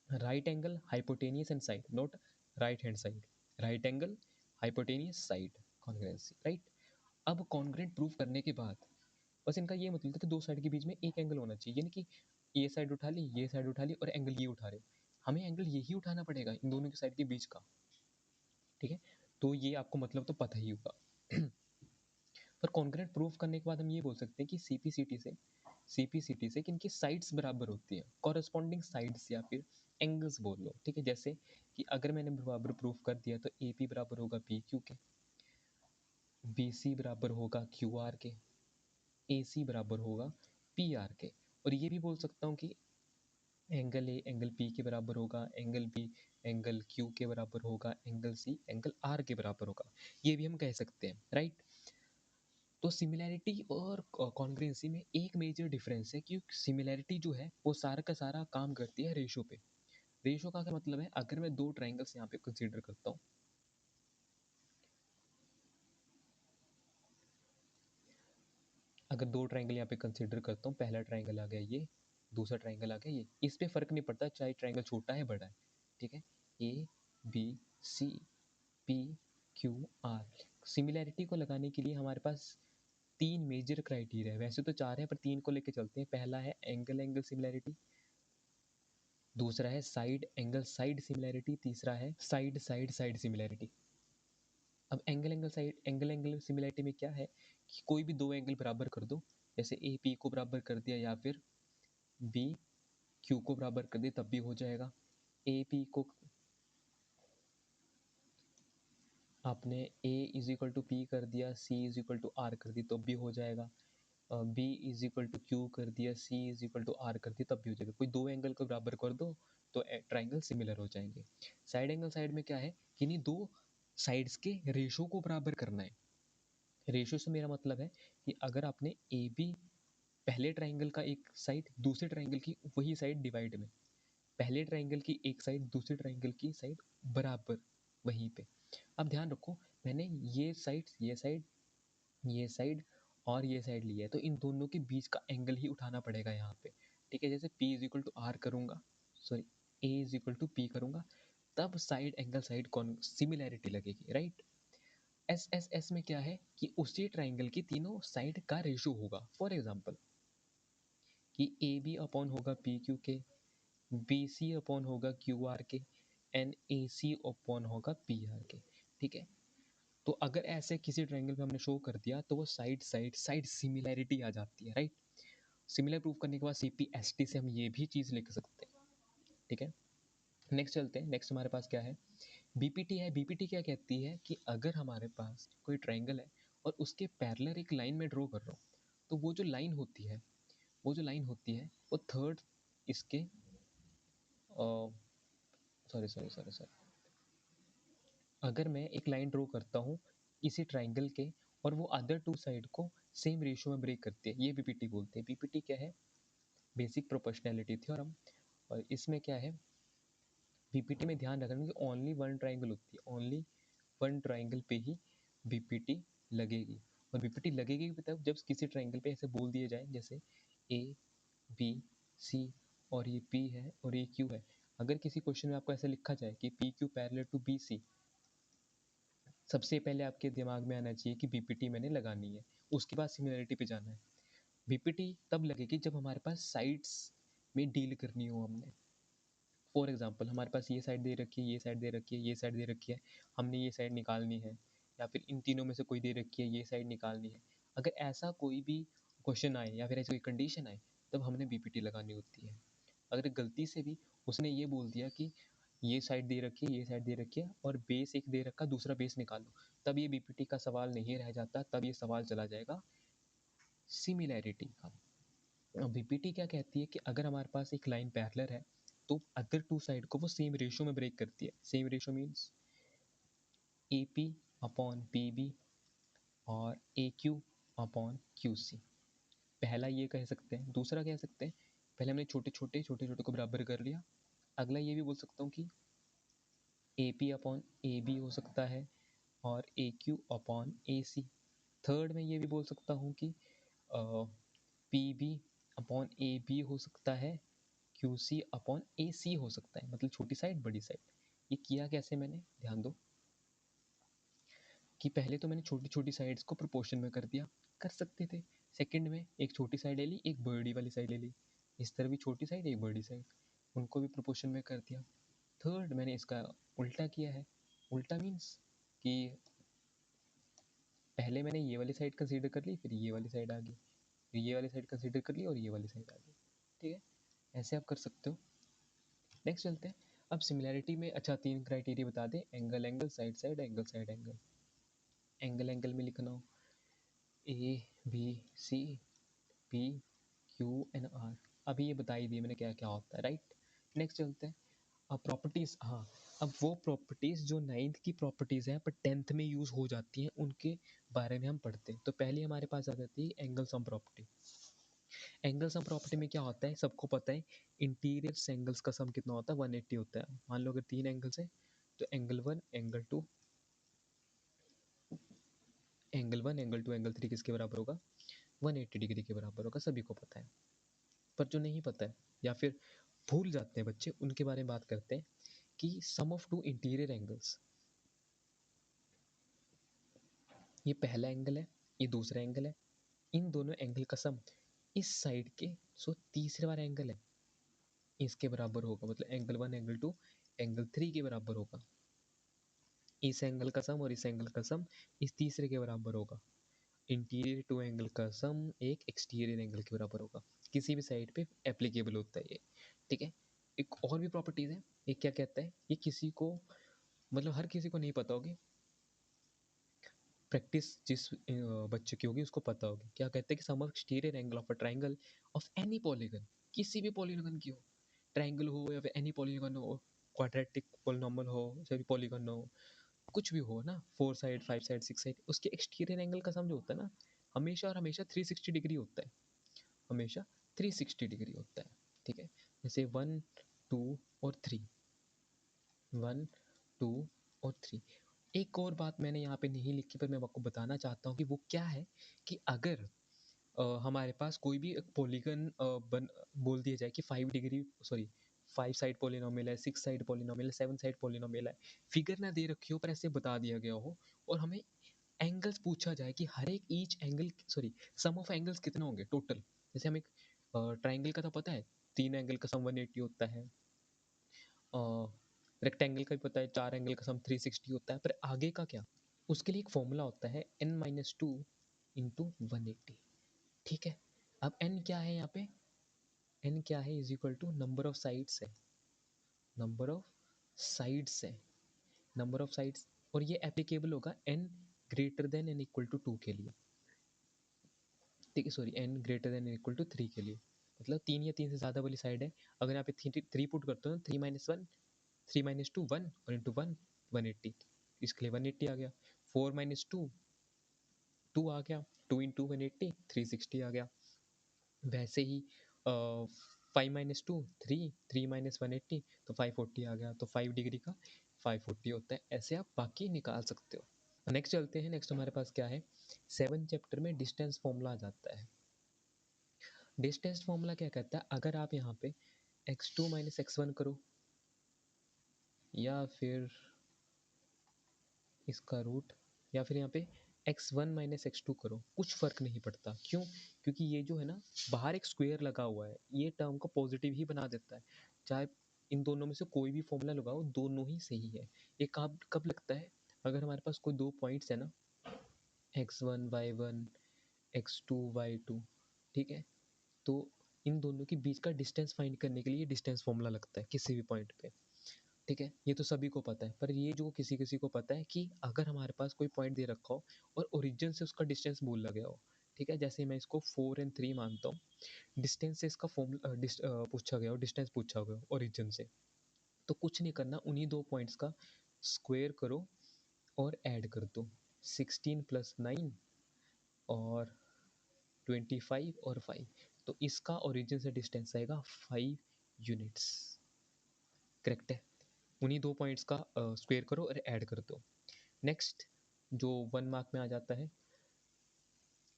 right angle hypotenuse and side, note right hand side, right angle hypotenuse side congruency, right. अब कॉन्ग्रुएंट प्रूव करने के बाद बस इनका ये मतलब है कि दो साइड के बीच में एक एंगल होना चाहिए, यानी कि ये साइड उठा ली, ये साइड उठा ली, और एंगल ये उठा रहे, हमें एंगल यही उठाना पड़ेगा इन दोनों की साइड के बीच का, ठीक है। तो ये आपको मतलब तो पता ही होगा। पर कॉन्ग्रुएंट प्रूफ करने के बाद हम ये बोल सकते हैं कि सीपीसीटी से कि इनकी साइड्स बराबर होती हैं, कॉरेस्पॉन्डिंग साइड्स या फिर एंगल्स बोल लो, ठीक है। जैसे कि अगर मैंने बराबर प्रूफ कर दिया तो AP बराबर होगा PQ के, BC बराबर होगा QR के, AC बराबर होगा PR के, और ये भी बोल सकता हूँ कि एंगल A एंगल P के बराबर होगा, एंगल B एंगल Q के बराबर होगा, एंगल C एंगल R के बराबर होगा, ये भी हम कह सकते हैं, राइट। तो सिमिलैरिटी और कॉन्ग्रुएंसी में एक मेजर डिफरेंस है कि सिमिलैरिटी जो है वो सारा का सारा काम करती है रेशो पे। रेशो का क्या मतलब है, अगर मैं दो ट्राइंगल्स यहाँ पे कंसीडर करता हूँ, अगर दो ट्राइंगल यहाँ पे कंसीडर करता हूँ, पहला ट्राइंगल आ गया ये, दूसरा ट्राइंगल आ गया ये, इस पे फर्क नहीं पड़ता चाहे ट्राइंगल छोटा है बड़ा है, ठीक है। ABCPQR, सिमिलैरिटी को लगाने के लिए हमारे पास 3 मेजर क्राइटेरिया है, वैसे तो 4 है पर 3 को लेके चलते हैं। पहला है एंगल एंगल सिमिलैरिटी, दूसरा है साइड एंगल साइड सिमिलैरिटी, तीसरा है साइड साइड साइड सिमिलैरिटी। अब एंगल एंगल सिमिलैरिटी में क्या है कि कोई भी दो एंगल बराबर कर दो, जैसे AP को बराबर कर दिया या फिर BQ को बराबर कर दिया तब भी हो जाएगा। AP को आपने a is equal to P कर दिया, c is equal to R कर दी तो भी हो जाएगा, b is equal to Q कर दिया, c is equal to R कर दिया तब भी हो जाएगा। कोई दो एंगल को बराबर कर दो तो ट्राइंगल सिमिलर हो जाएंगे। साइड एंगल साइड में क्या है कि नहीं, दो साइड्स के रेशो को बराबर करना है। रेशो से मेरा मतलब है कि अगर आपने ए बी पहले ट्राइंगल का एक साइड दूसरे ट्राइंगल की वही साइड डिवाइड में, पहले ट्राइंगल की एक साइड दूसरे ट्राइंगल की साइड बराबर वहीं पे। अब ध्यान रखो, मैंने ये साइड ये साइड ये साइड और ये साइड लिया है तो इन दोनों के बीच का एंगल ही उठाना पड़ेगा यहाँ पे। ठीक है, जैसे P is equal to R करूँगा, sorry A is equal to P करूँगा, तब साइड एंगल साइड कौन सिमिलैरिटी लगेगी, राइट। एस एस एस में क्या है कि उसी ट्राइंगल की तीनों साइड का रेशो होगा। फॉर एग्जांपल कि ए बी अपॉन होगा पी क्यू के, बी सी अपॉन होगा क्यू आर के, एंड ए सी अपॉन होगा पी आर के। ठीक है, तो अगर ऐसे किसी ट्राइंगल पे हमने शो कर दिया तो वो साइड साइड साइड सिमिलैरिटी आ जाती है, राइट। सिमिलर प्रूफ करने के बाद CPST से हम ये भी चीज़ लिख सकते हैं। ठीक है, नेक्स्ट चलते हैं। नेक्स्ट हमारे पास क्या है, BPT है। BPT क्या कहती है कि अगर हमारे पास कोई ट्राइंगल है और उसके पैरेलल एक लाइन में ड्रॉ कर रहा हूँ, तो वो जो लाइन होती है वो थर्ड इसके सॉरी सॉरी सॉरी सॉरी अगर मैं एक लाइन ड्रॉ करता हूँ इसी ट्राइंगल के और वो अदर टू साइड को सेम रेशियो में ब्रेक करती है, ये BPT बोलते हैं। BPT क्या है, बेसिक प्रोपोर्शनैलिटी थ्योरम। और इसमें क्या है, BPT में ध्यान रखना कि ओनली वन ट्राइंगल होती है, ओनली वन ट्राइंगल पे ही BPT लगेगी। और BPT लगेगी तब जब किसी ट्राइंगल पे ऐसे बोल दिए जाए जैसे A B C और ये P है और ये Q है। अगर किसी क्वेश्चन में आपको ऐसे लिखा जाए कि PQ पैरेलल टू BC, सबसे पहले आपके दिमाग में आना चाहिए कि BPT मैंने लगानी है, उसके बाद सिमिलरिटी पे जाना है। BPT तब लगेगी जब हमारे पास साइड्स में डील करनी हो हमने। फॉर एग्जाम्पल हमारे पास ये साइड दे रखी है, ये साइड दे रखी है, ये साइड दे रखी है, हमने ये साइड निकालनी है, या फिर इन तीनों में से कोई दे रखी है, ये साइड निकालनी है। अगर ऐसा कोई भी क्वेश्चन आए या फिर ऐसी कोई कंडीशन आए तब हमने BPT लगानी होती है। अगर गलती से भी उसने ये बोल दिया कि ये साइड दे रखी है, ये साइड दे रखी है और बेस एक दे रखा, दूसरा बेस निकालो, तब ये BPT का सवाल नहीं रह जाता, तब ये सवाल चला जाएगा सिमिलैरिटी का। BPT क्या कहती है कि अगर हमारे पास एक लाइन पैरेलल है तो अदर टू साइड को वो सेम रेशियो में ब्रेक करती है। Same ratio means AP upon PB और AQ अपॉन QC। पहला ये कह सकते हैं। दूसरा कह सकते हैं, पहले हमने छोटे छोटे को बराबर कर लिया। अगला ये भी बोल सकता हूँ कि AP अपॉन AB हो सकता है और AQ अपॉन AC। थर्ड में ये भी बोल सकता हूँ कि PB अपॉन AB हो सकता है, QC अपॉन AC हो सकता है, मतलब छोटी साइड बड़ी साइड। ये किया कैसे मैंने, ध्यान दो कि पहले तो मैंने छोटी छोटी साइड्स को प्रोपोर्शन में कर दिया, कर सकते थे। सेकंड में एक छोटी साइड ले ली, एक बड़ी वाली साइड ले ली, इस तरह भी छोटी साइड एक बड़ी साइड, उनको भी प्रोपोर्शन में कर दिया। थर्ड मैंने इसका उल्टा किया है। उल्टा मीन्स कि पहले मैंने ये वाली साइड कंसीडर कर ली, फिर ये वाली साइड आ गई, फिर ये वाली साइड कंसीडर कर ली और ये वाली साइड आ गई। ठीक है, ऐसे आप कर सकते हो। नेक्स्ट चलते हैं। अब सिमिलैरिटी में अच्छा तीन क्राइटेरिया बता दें, angle angle, side side, angle side angle. Angle angle में लिखना हो ABCPQNR, अभी ये बता ही दिए मैंने क्या क्या होता है, राइट। नेक्स्ट चलते हैं। अब प्रॉपर्टीज, हाँ, अब वो प्रॉपर्टीज जो नाइन्थ की प्रॉपर्टीज हैं पर टेंथ में यूज हो जाती हैं उनके बारे में हम पढ़ते हैं। तो पहले हमारे पास आ जाती है angle sum property. Angle sum property में क्या होता है, सबको पता है, इंटीरियर एंगल्स का सम कितना होता है, 180 होता है। मान लो अगर तीन एंगल्स है तो एंगल 1 एंगल 2 एंगल 3 किसके बराबर होगा, 180 डिग्री के बराबर होगा, सभी को पता है। पर जो नहीं पता है या फिर भूल जाते हैं बच्चे, उनके बारे में बात करते हैं कि sum of to interior angles, ये पहला एंगल है, ये दूसरा एंगल है, इन दोनों एंगल का सम इस साइड के तीसरे वाला एंगल है इसके बराबर होगा, मतलब एंगल 1 एंगल 2 एंगल 3 के बराबर होगा। इस एंगल का सम और इस एंगल का सम इस तीसरे के बराबर होगा। इंटीरियर टू एंगल का सम एक एक्सटीरियर एंगल के बराबर होगा। किसी भी साइड पे एप्लीकेबल होता है ये। ठीक है, एक और भी प्रॉपर्टीज है। एक क्या कहता है, ये किसी को, मतलब हर किसी को नहीं पता होगी, प्रैक्टिस जिस बच्चे की होगी उसको पता होगी। क्या कहते हैं कि sum of exterior angle of a triangle of any polygon, किसी भी पॉलीगन की हो, ट्राइंगल हो या फिर एनी पॉलीगन हो, क्वाड्रेटिक पॉलिनॉमियल हो, सभी पॉलीगन हो, कुछ भी हो ना, 4 साइड 5 साइड 6 साइड, उसके एक्सटीरियर एंगल का सम जो होता है ना, हमेशा और हमेशा 360 डिग्री होता है, हमेशा 360 डिग्री होता है। ठीक है, जैसे 1 2 और 3, 1 2 और 3। एक और बात मैंने यहाँ पे नहीं लिखी पर मैं आपको बताना चाहता हूँ कि वो क्या है, कि अगर हमारे पास कोई भी एक पॉलीगन बन बोल दिया जाए कि 5 डिग्री सॉरी 5 साइड पॉलिनोमियल है, 6 साइड पॉलिनोमियल है, 7 साइड पॉलिनोमियल है, फिगर ना दे रखी हो पर ऐसे बता दिया गया हो, और हमें एंगल्स पूछा जाए कि हर एक each angle sorry sum of angles कितने होंगे टोटल। जैसे हमें ट्राइंगल का तो पता है 3 एंगल का सम 180 होता है, रेक्टेंगल का भी पता है 4 एंगल का सम 360 होता है, पर आगे का क्या, उसके लिए एक फॉर्मूला होता है n-2 इंटू 180। ठीक है, अब n क्या है यहाँ पे, n क्या है is equal to number of sides है, नंबर ऑफ साइड्स है, नंबर ऑफ साइड्स, और ये एप्लीकेबल होगा n greater than and equal to 2 के लिए। ठीक है, sorry n greater than and equal to 3 के लिए, मतलब 3 या 3 से ज़्यादा वाली साइड है। अगर यहाँ पे 3 पुट करते हो, 3 - 1 3 - 2 1 और इंटू 1 180, इसके लिए 180 आ गया। 4 - 2 2 आ गया, 2 इंटू 180 360 आ गया। वैसे ही 5 - 2 3 3 - 180 तो 540 आ गया, तो 5 डिग्री का 540 होता है। ऐसे आप बाकी निकाल सकते हो। नेक्स्ट चलते हैं, नेक्स्ट हमारे पास क्या है, 7 चैप्टर में डिस्टेंस फॉर्मूला आ जाता है। डिस्टेंस फॉर्मूला क्या कहता है, अगर आप यहाँ पे x2 - x1 करो या फिर इसका रूट, या फिर यहाँ पे x1 - x2 करो, कुछ फर्क नहीं पड़ता। क्यों? क्योंकि ये जो है ना, बाहर एक स्क्वायर लगा हुआ है, ये टर्म को पॉजिटिव ही बना देता है। चाहे इन दोनों में से कोई भी फॉर्मूला लगाओ, दोनों ही सही है। ये कब लगता है, अगर हमारे पास कोई दो पॉइंट्स है ना, x1 y1 x2 y2, ठीक है, तो इन दोनों के बीच का डिस्टेंस फाइंड करने के लिए डिस्टेंस फॉर्मूला लगता है किसी भी पॉइंट पे। ठीक है, ये तो सभी को पता है, पर ये जो किसी किसी को पता है कि अगर हमारे पास कोई पॉइंट दे रखा हो और ओरिजिन से उसका डिस्टेंस बोला गया हो, ठीक है, जैसे मैं इसको 4 और 3 मानता हूँ, डिस्टेंस से इसका फॉर्मूला पूछा गया हो, डिस्टेंस पूछा गया हो ओरिजिन से, तो कुछ नहीं करना, उन्हीं दो पॉइंट्स का स्क्वायर करो और ऐड कर दो, 16 + 9 और 25 और 5, तो इसका ओरिजिन से डिस्टेंस आएगा 5 यूनिट्स। करेक्ट है, उन्हीं दो पॉइंट्स का स्क्वायर करो और ऐड कर दो। नेक्स्ट जो 1 मार्क में आ जाता है,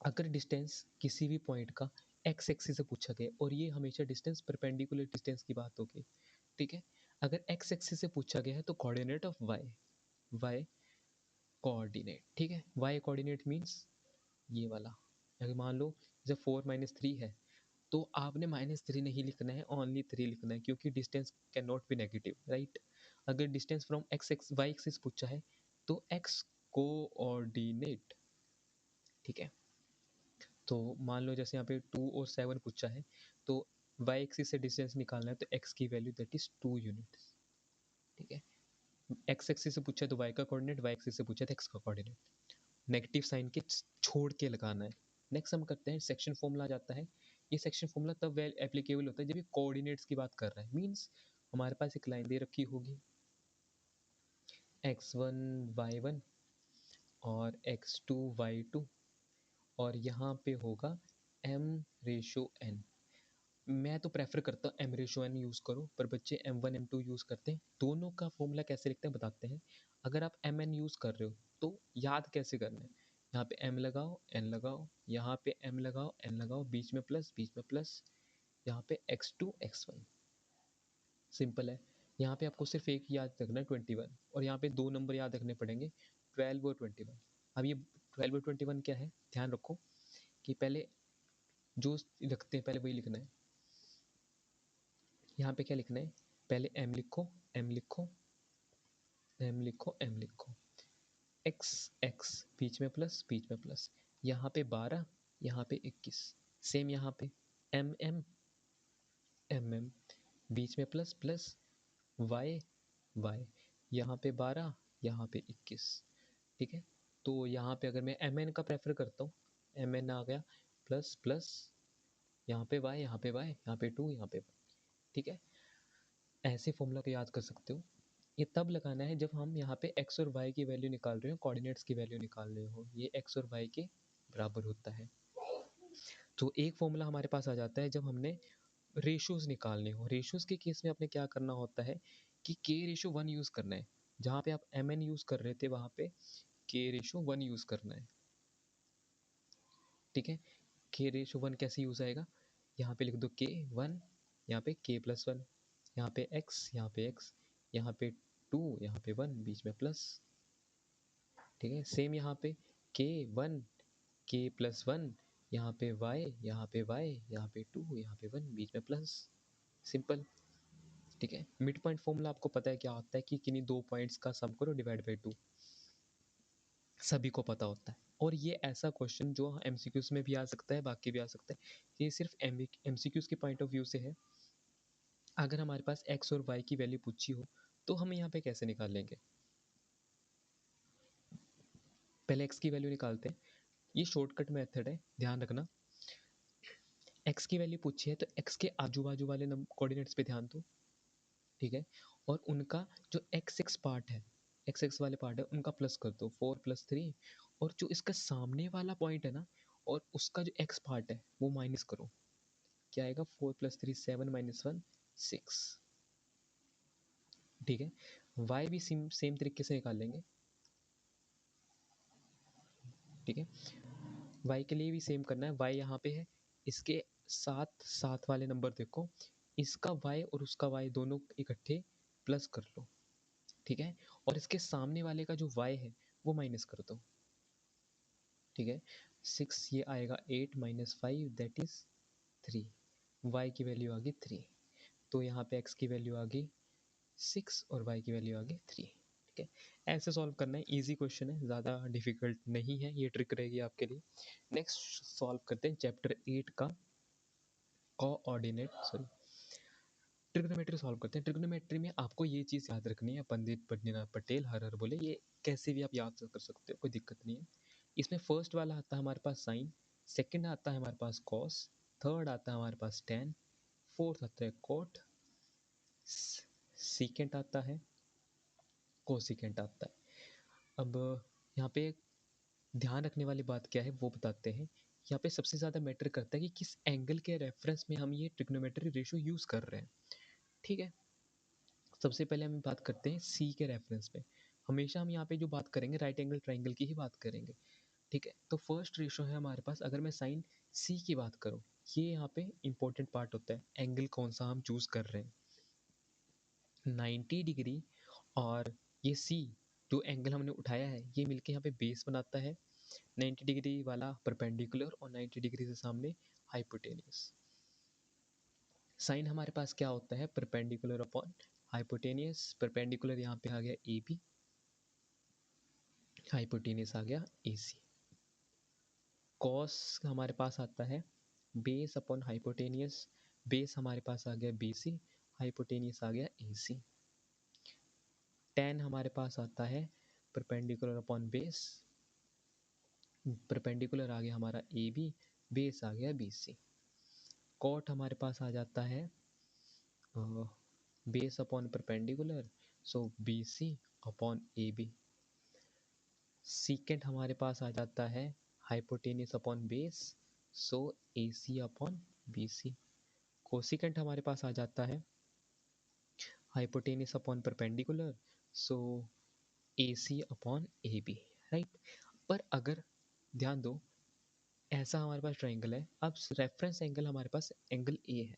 अगर डिस्टेंस किसी भी पॉइंट का एक्स एक्सिस से पूछा गया, और ये हमेशा डिस्टेंस परपेंडिकुलर डिस्टेंस की बात होगी, ठीक है, अगर एक्स एक्सिस से पूछा गया है तो coordinate of Y, Y coordinate, ठीक है, वाई कोऑर्डिनेट मींस ये वाला। अगर मान लो जब 4 - 3 है, तो आपने -3 नहीं लिखना है, ओनली 3 लिखना है, क्योंकि distance can not be negative, right. अगर distance from X X Y axis पूछा है तो एक्स कोऑर्डिनेट, ठीक है, तो मान लो जैसे यहाँ पे 2 और 7 पूछा है, तो वाई एक्सिस से डिस्टेंस निकालना है, तो एक्स की वैल्यू दैट इज 2 यूनिट्स, ठीक है। एक्स एक्सिस से पूछा है तो वाई का कोऑर्डिनेट, वाई एक्सिस से पूछा है तो एक्स का कोऑर्डिनेट, नेगेटिव साइन के छोड़ के लगाना है। नेक्स्ट हम करते हैं सेक्शन फॉर्मूला आ जाता है। ये सेक्शन फॉर्मूला तब वेल एप्लीकेबल होता है जब ये कोऑर्डिनेट्स की बात कर रहा है, मींस हमारे पास एक लाइन दे रखी होगी x1 y1 और x2 y2, और यहाँ पे होगा m/n। मैं तो प्रेफर करता हूँ m/n यूज़ करो, पर बच्चे m1 m2 यूज़ करते हैं। दोनों का फॉर्मूला कैसे लिखते हैं बताते हैं। अगर आप mn यूज़ कर रहे हो तो याद कैसे करना है, यहाँ पे m लगाओ n लगाओ, यहाँ पे m लगाओ n लगाओ, बीच में प्लस, यहाँ पे x2 x1, सिंपल है। यहाँ पे आपको सिर्फ एक याद रखना है 21, और यहाँ पे दो नंबर याद रखने पड़ेंगे 12 और 21। अब ये 12 और 21 क्या है, ध्यान रखो कि पहले जो रखते हैं पहले वही लिखना है। यहाँ पे क्या लिखना है, पहले m लिखो, m लिखो, m लिखो, m लिखो, x x बीच में प्लस, यहाँ पे 12, यहाँ पे 21, सेम यहाँ पे mm mm बीच में प्लस y y, यहाँ पे 12, यहाँ पे 21, ठीक है। तो यहाँ पे अगर मैं एम एन का प्रेफर करता हूँ, एम एन आ गया प्लस प्लस यहाँ पे y, यहाँ पे y, यहाँ पे 2, यहाँ पे 1, ठीक है। ऐसे फॉर्मूला को याद कर सकते हो। ये तब लगाना है जब हम यहाँ पे x और y की वैल्यू निकाल रहे हो, कोऑर्डिनेट्स की वैल्यू निकाल रहे हो, ये x और y के बराबर होता है। तो एक फॉर्मूला हमारे पास आ जाता है जब हमने रेशियोज निकालने हो। रेशियोज के केस में आपने क्या करना होता है कि k/1 यूज करना है। जहाँ पे आप mn यूज कर रहे थे वहाँ पे k/1 यूज करना है, ठीक है। k/1 कैसे यूज आएगा, यहाँ पे लिख दो k1, यहाँ पे k+1, यहाँ पे x, यहाँ पे x, यहाँ पे 2, यहाँ पे 1, बीच में प्लस, ठीक है। सेम यहाँ पे k1, k+1, यहाँ पे y, यहाँ पे y, यहाँ पे 2, यहाँ पे 1, बीच में प्लस, सिंपल, ठीक है। मिड पॉइंट फॉर्मूला आपको पता है क्या होता है कि किन्हीं दो पॉइंट्स का सम करो डिवाइड बाई 2, सभी को पता होता है। और ये ऐसा क्वेश्चन जो एमसीक्यूज में भी आ सकता है, बाकी भी आ सकता है, ये सिर्फ एमसीक्यूज के पॉइंट ऑफ व्यू से है। अगर हमारे पास x और y की वैल्यू पूछी हो तो हम यहाँ पे कैसे निकाल लेंगे, पहले x की वैल्यू निकालते हैं। ये शॉर्टकट मेथड है, ध्यान रखना। x की वैल्यू पूछी है तो x के आजू बाजू वाले कोऑर्डिनेट्स पे ध्यान दो, ठीक है। और उनका जो x पार्ट है, x वाले पार्ट है, उनका प्लस कर दो, 4+3। और जो इसका सामने वाला पॉइंट है ना, और उसका जो x पार्ट है वो माइनस करो, क्या आएगा, 4+3 7 - 1 6, ठीक है। y भी सेम तरीके से निकाल लेंगे, ठीक है। y के लिए भी सेम करना है। y यहाँ पे है, इसके साथ साथ वाले नंबर देखो, इसका y और उसका y दोनों इकट्ठे प्लस कर लो, ठीक है। और इसके सामने वाले का जो y है वो माइनस कर दो, ठीक है। 6 ये आएगा 8 - 5 दैट इज 3, y की वैल्यू आ गई 3। तो यहाँ पे x की वैल्यू आ गई 6 और y की वैल्यू आ गई 3, ठीक है। ऐसे सॉल्व करना है, इजी क्वेश्चन है, ज़्यादा डिफिकल्ट नहीं है, ये ट्रिक रहेगी आपके लिए। नेक्स्ट सॉल्व करते हैं चैप्टर 8 का ट्रिग्नोमेट्री सॉल्व करते हैं। ट्रिग्नोमेट्री में आपको ये चीज़ याद रखनी है, पंडित पद्मनाभ पटेल हर हर बोले, ये कैसे भी आप याद कर सकते हो, कोई दिक्कत नहीं है। इसमें फर्स्ट वाला आता है हमारे पास साइन, सेकंड आता है हमारे पास कॉस, थर्ड आता है हमारे पास टेन, फोर्थ आता है कोट, सीकेंट आता है, कोसिकेंट आता है। अब यहाँ पे ध्यान रखने वाली बात क्या है वो बताते हैं। यहाँ पे सबसे ज़्यादा मैटर करता है कि किस एंगल के रेफरेंस में हम ये ट्रिग्नोमेट्री रेशियो यूज़ कर रहे हैं, ठीक है। सबसे पहले हम बात करते हैं सी के रेफरेंस पे। हमेशा हम यहाँ पे जो बात करेंगे राइट एंगल ट्राइंगल की ही बात करेंगे, ठीक है। तो फर्स्ट रेशियो है हमारे पास, अगर मैं साइन सी की बात करूँ, ये यहाँ पे इंपॉर्टेंट पार्ट होता है, एंगल कौन सा हम चूज़ कर रहे हैं, 90 डिग्री। और ये सी जो एंगल हमने उठाया है ये मिलके यहाँ पे बेस बनाता है, 90 डिग्री वाला परपेंडिकुलर और 90 डिग्री से सामने हाइपोटेनियस। साइन हमारे पास क्या होता है, परपेंडिकुलर अपॉन हाइपोटेनियस। परपेंडिकुलर यहाँ पे आ गया ए बी, हाइपोटेनियस आ गया ए सी। कॉस हमारे पास आता है बेस अपॉन हाइपोटेनियस, बेस हमारे पास आ गया बी सी, हाइपोटेनियस आ गया ए सी। टेन हमारे पास आता है परपेंडिकुलर अपॉन बेस, परपेंडिकुलर आ गया हमारा ए बी, बेस आ गया बी सी। कॉट हमारे पास आ जाता है base upon perpendicular, so B C upon A B. Secant हमारे पास आ जाता है hypotenuse upon base, so A C upon B C. Cosecant हमारे पास आ जाता है hypotenuse upon perpendicular, so A C upon A B, right. पर अगर ध्यान दो, ऐसा हमारे पास ट्राइंगल है, अब रेफरेंस एंगल हमारे पास एंगल ए है,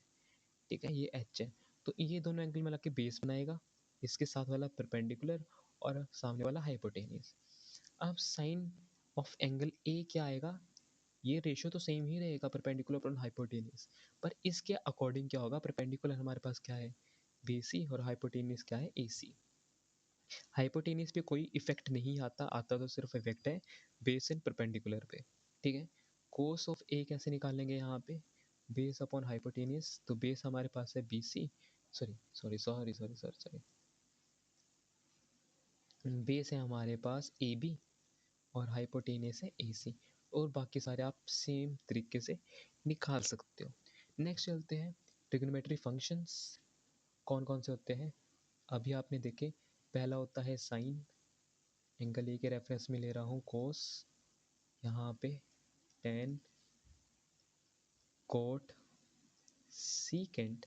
ठीक है, ये एच है। तो ये दोनों एंगल मिला के बेस बनाएगा, इसके साथ वाला परपेंडिकुलर और सामने वाला हाइपोटेनियस। अब साइन ऑफ एंगल ए क्या आएगा, ये रेशियो तो सेम ही रहेगा, परपेंडिकुलर और हाइपोटेनियस, पर इसके अकॉर्डिंग क्या होगा, परपेंडिकुलर हमारे पास क्या है बी सी और हाइपोटेनियस क्या है ए सी। हाइपोटेनियस पे कोई इफेक्ट नहीं आता, आता तो सिर्फ इफेक्ट है बेस एंड परपेंडिकुलर पे, ठीक है। कोस ऑफ ए कैसे निकालेंगे, यहाँ पे बेस अपॉन हाइपोटेनियस, तो बेस हमारे पास है बी सी, सॉरी बेस है हमारे पास ए बी और हाइपोटेनियस है AC, और बाकी सारे आप सेम तरीके से निकाल सकते हो। नेक्स्ट चलते हैं ट्रिग्नोमेट्री फंक्शंस। कौन कौन से होते हैं अभी आपने देखे। पहला होता है साइन, एंगल ए के रेफरेंस में ले रहा हूँ कोस, यहाँ पे tan, cot, secant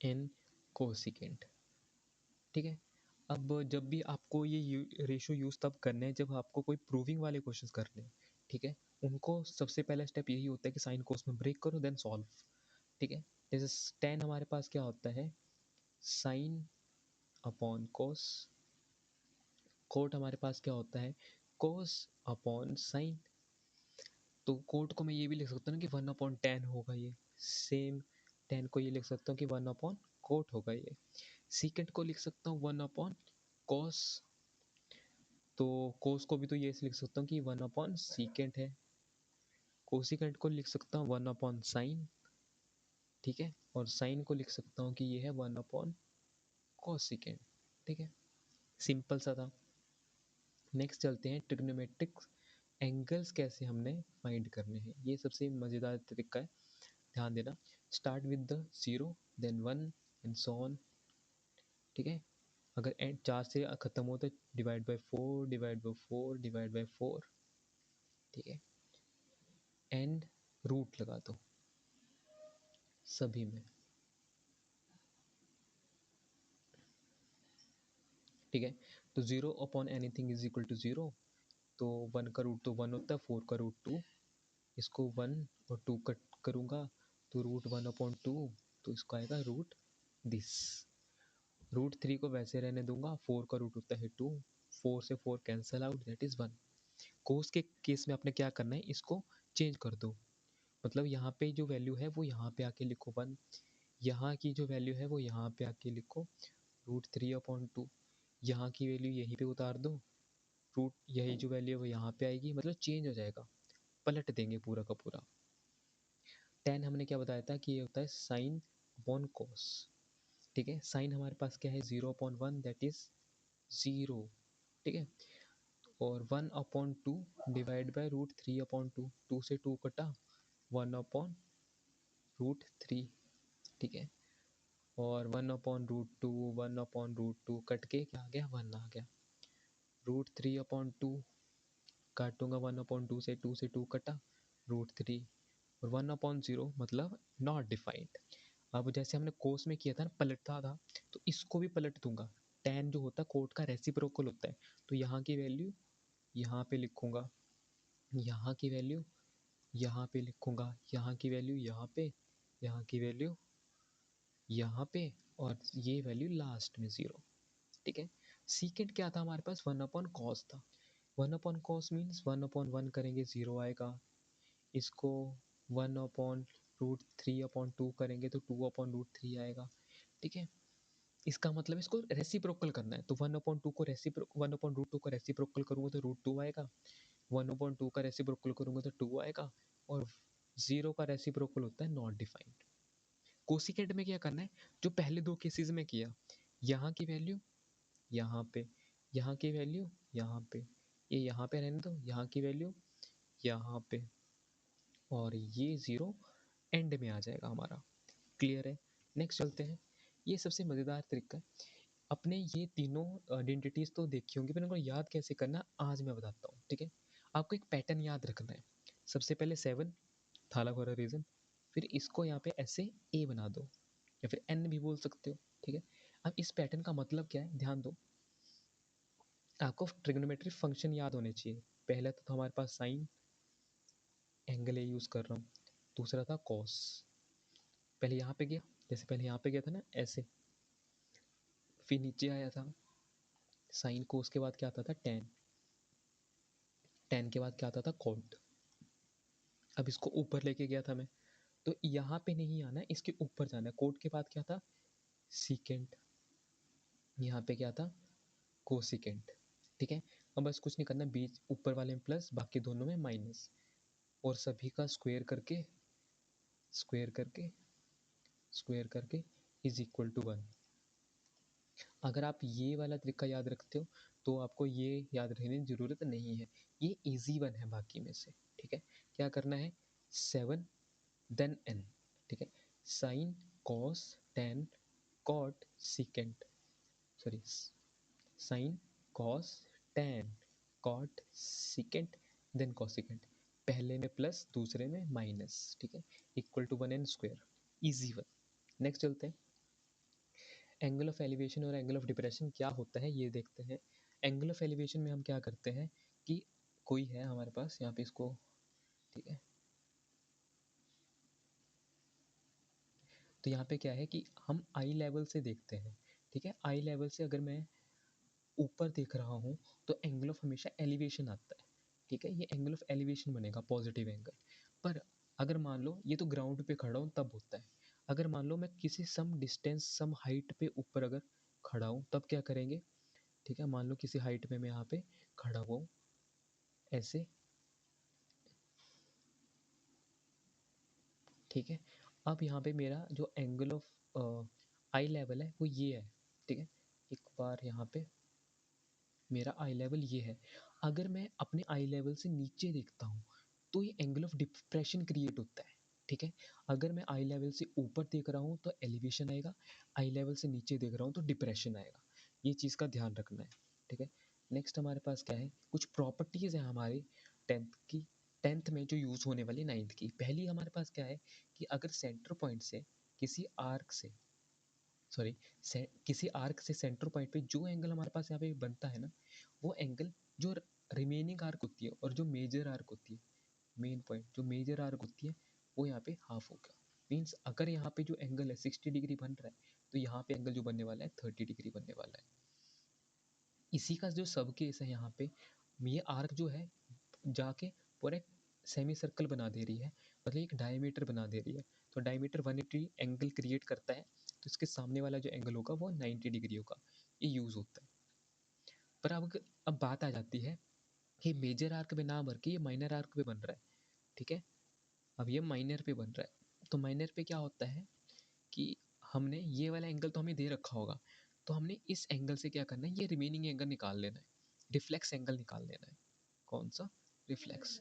and cosecant. ठीक है। अब जब भी आपको ये रेशियो यूज़ तब करने हैं जब आपको कोई प्रूविंग वाले क्वेश्चंस करने हैं। ठीक है। उनको सबसे पहला स्टेप यही होता है कि साइन कोस में ब्रेक करो देन सॉल्व। ठीक है। जैसे टेन हमारे पास क्या होता है, साइन अपॉन कोस। कोट हमारे पास क्या होता है, कोस अपॉन साइन। तो कोट को मैं ये भी लिख सकता हूँ कि 1/10 होगा ये, सेम 10 को ये लिख सकता हूँ कि 1/, कोट होगा ये। सीकेंट को लिख सकता हूँ 1/cos, तो कोस को भी तो ये लिख सकता हूँ कि 1/सीकेंट है। कोसिकेंट को लिख सकता हूँ 1/sin। ठीक है। और साइन को लिख सकता हूँ कि ये है 1/cosecant। ठीक है, सिंपल सा था। नेक्स्ट चलते हैं ट्रिग्नोमेट्रिक एंगल्स कैसे हमने फाइंड करने हैं। ये सबसे मज़ेदार तरीका है, ध्यान देना। Start with the 0 then 1 and so on. ठीक है। अगर एंड 4 से ख़त्म हो तो divide by 4 divide by 4 divide by 4। ठीक है। एंड रूट लगा दो सभी में। ठीक है। तो 0/anything इज इक्वल टू 0, तो 1 का रूट तो 1 होता है, 4 का रूट 2। इसको 1 और 2 कट करूँगा तो रूट 1/2, तो इसका आएगा रूट दिस। रूट 3 को वैसे रहने दूंगा, 4 का रूट होता है 2, 4 से 4 कैंसल आउट, दैट इज़ 1। कोस के केस में आपने क्या करना है, इसको चेंज कर दो। मतलब यहाँ पे जो वैल्यू है वो यहाँ पे आके लिखो 1, यहाँ की जो वैल्यू है वो यहाँ पे आके लिखो रूट 3/2। यहाँ की वैल्यू यहीं पे उतार दो, रूट यही जो वैल्यू है वो यहाँ पे आएगी, मतलब चेंज हो जाएगा, पलट देंगे पूरा का पूरा। 10 हमने क्या बताया था कि ये होता है साइन अपॉन कोस। ठीक है। साइन हमारे पास क्या है 0/1, दैट इज 0। ठीक है। और 1/2 डिवाइड बाय रूट 3/2, 2 से 2 कटा, 1/√3। ठीक है। और 1/√2, 1/√2 कट के क्या आ गया, 1 आ गया। रूट 3/2 काटूंगा 1/2 से, 2 से 2 कटा, √3। और 1/0 मतलब नॉट डिफाइंड। अब जैसे हमने कोस में किया था ना, पलटता था, तो इसको भी पलट दूंगा। tan जो होता है कोट का रेसिप्रोकल होता है, तो यहाँ की वैल्यू यहाँ पे लिखूंगा, यहाँ की वैल्यू यहाँ पे लिखूंगा, यहाँ की वैल्यू यहाँ पे, यहाँ की वैल्यू यहाँ पे, और ये वैल्यू लास्ट में 0। ठीक है। सीकेंट क्या था हमारे पास, 1/cos था। 1/cos मीन्स 1/1 करेंगे 0 आएगा। इसको 1/√3/2 करेंगे तो 2/√3 आएगा। ठीक है। इसका मतलब इसको रेसिप्रोकल करना है, तो 1/2 को 1/√2 को रेसिप्रोकल करूँगा तो √2 आएगा, 1/2 का रेसिप्रोकल करूँगा तो 2 आएगा, और 0 का रेसिप्रोकल होता है नॉट डिफाइंड। कोसिकेंट में क्या करना है, जो पहले दो केसेस में किया, यहाँ की वैल्यू यहाँ पे, यहाँ की वैल्यू यहाँ पे, ये यहाँ पे रहने दो, यहाँ की वैल्यू यहाँ पे, और ये 0 एंड में आ जाएगा हमारा। क्लियर है। नेक्स्ट चलते हैं। ये सबसे मज़ेदार तरीका है। अपने ये तीनों आइडेंटिटीज़ तो देखी होंगी, पर इनको याद कैसे करना आज मैं बताता हूँ। ठीक है। आपको एक पैटर्न याद रखना है। सबसे पहले 7 थालाकोरा रीजन, फिर इसको यहाँ पे ऐसे ए बना दो, या फिर एन भी बोल सकते हो। ठीक है। अब इस पैटर्न का मतलब क्या है, ध्यान दो। आपको ट्रिग्नोमेट्री फंक्शन याद होने चाहिए। पहला तो था हमारे पास साइन, एंगल ए यूज़ कर रहा हूँ। दूसरा था कॉस, पहले यहाँ पे गया, जैसे पहले यहाँ पे गया था ना ऐसे, फिर नीचे आया था साइन, कोस के बाद क्या आता था टेन, टेन के बाद क्या आता था कॉट। अब इसको ऊपर लेके गया था मैं, तो यहाँ पे नहीं आना है, इसके ऊपर जाना है। कोट के बाद क्या था सीकेंट, यहाँ पे क्या था कोसिकेंट। ठीक है। अब बस कुछ नहीं करना, बीच ऊपर वाले में प्लस, बाकी दोनों में माइनस, और सभी का स्क्वायर करके, स्क्वायर करके, स्क्वायर करके इज इक्वल टू 1। अगर आप ये वाला तरीका याद रखते हो तो आपको ये याद रखने की ज़रूरत नहीं है, ये ईजी वन है बाकी में से, ठीक है। क्या करना है, 7 देन n, ठीक है, sine cos tan cot secant, sorry sine cos tan cot secant then cosecant, पहले में प्लस दूसरे में माइनस, ठीक है, equal to 1n², easy one. Next चलते हैं, एंगल ऑफ एलिवेशन और एंगल ऑफ डिप्रेशन क्या होता है ये देखते हैं। एंगल ऑफ एलिवेशन में हम क्या करते हैं कि कोई है हमारे पास यहाँ पे, इसको, ठीक है, तो यहाँ पे क्या है कि हम आई लेवल से देखते हैं, ठीक है, आई लेवल से अगर मैं ऊपर देख रहा हूँ तो एंगल ऑफ हमेशा एलिवेशन आता है, ठीक है, ये एंगल ऑफ एलिवेशन बनेगा, पॉजिटिव एंगल। पर अगर मान लो ये तो ग्राउंड पे खड़ा हूँ तब होता है, अगर मान लो मैं किसी सम डिस्टेंस सम हाइट पे ऊपर अगर खड़ा हूँ तब क्या करेंगे, ठीक है, मान लो किसी हाइट पे मैं यहाँ पे खड़ा हुआ हूँ ऐसे, ठीक है, अब यहाँ पे मेरा जो एंगल ऑफ आई लेवल है वो ये है, ठीक है, एक बार यहाँ पे मेरा आई लेवल ये है, अगर मैं अपने आई लेवल से नीचे देखता हूँ तो ये एंगल ऑफ डिप्रेशन क्रिएट होता है, ठीक है, अगर मैं आई लेवल से ऊपर देख रहा हूँ तो एलिवेशन आएगा, आई लेवल से नीचे देख रहा हूँ तो डिप्रेशन आएगा, ये चीज़ का ध्यान रखना है, ठीक है। नेक्स्ट हमारे पास क्या है, कुछ प्रॉपर्टीज़ हैं हमारे टेंथ की, टेंथ में जो यूज़ होने वाली नाइन्थ की। पहली हमारे पास क्या है कि अगर सेंटर पॉइंट से किसी आर्क से, सॉरी, किसी आर्क से सेंटर पॉइंट पे जो एंगल हमारे पास यहाँ पे बनता है ना, वो एंगल जो रिमेनिंग आर्क होती है और जो मेजर आर्क होती है, मेन पॉइंट जो मेजर आर्क होती है वो यहाँ पे हाफ होगा। मीन्स अगर यहाँ पे जो एंगल है 60 डिग्री बन रहा है तो यहाँ पे एंगल जो बनने वाला है 30 डिग्री बनने वाला है। इसी का जो सब केस है यहाँ पे, ये आर्क जो है जाके पूरा एक सेमी सर्कल बना दे रही है, मतलब एक डायमीटर बना दे रही है, तो डायमीटर 180 एंगल क्रिएट करता है, तो इसके सामने वाला जो एंगल होगा वो 90 डिग्री होगा, ये यूज़ होता है। पर अब बात आ जाती है कि मेजर आर्क पे ना भर के ये माइनर आर्क पे बन रहा है, ठीक है, अब ये माइनर पे बन रहा है, तो माइनर पे क्या होता है कि हमने ये वाला एंगल तो हमें दे रखा होगा, तो हमने इस एंगल से क्या करना है, ये रिमेनिंग एंगल निकाल लेना है, रिफ्लेक्स एंगल निकाल लेना है। कौन सा, रिफ्लेक्स,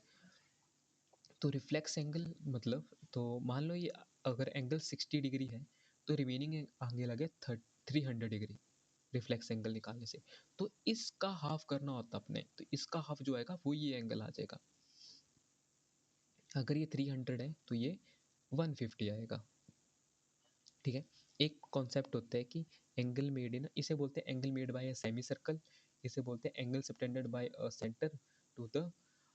तो रिफ्लेक्स एंगल मतलब, तो मान लो ये अगर एंगल 60 डिग्री है तो रिमेनिंग आगे लगे 300 डिग्री रिफ्लेक्स एंगल निकालने से, तो इसका हाफ करना होता अपने, तो इसका हाफ जो आएगा वो ये एंगल आ जाएगा, अगर ये 300 है तो ये 150 आएगा, ठीक है। एक कॉन्सेप्ट होता है कि एंगल मेड इन, इसे बोलते हैं angle made by a semi circle, इसे बोलते हैं angle subtended by a centre to the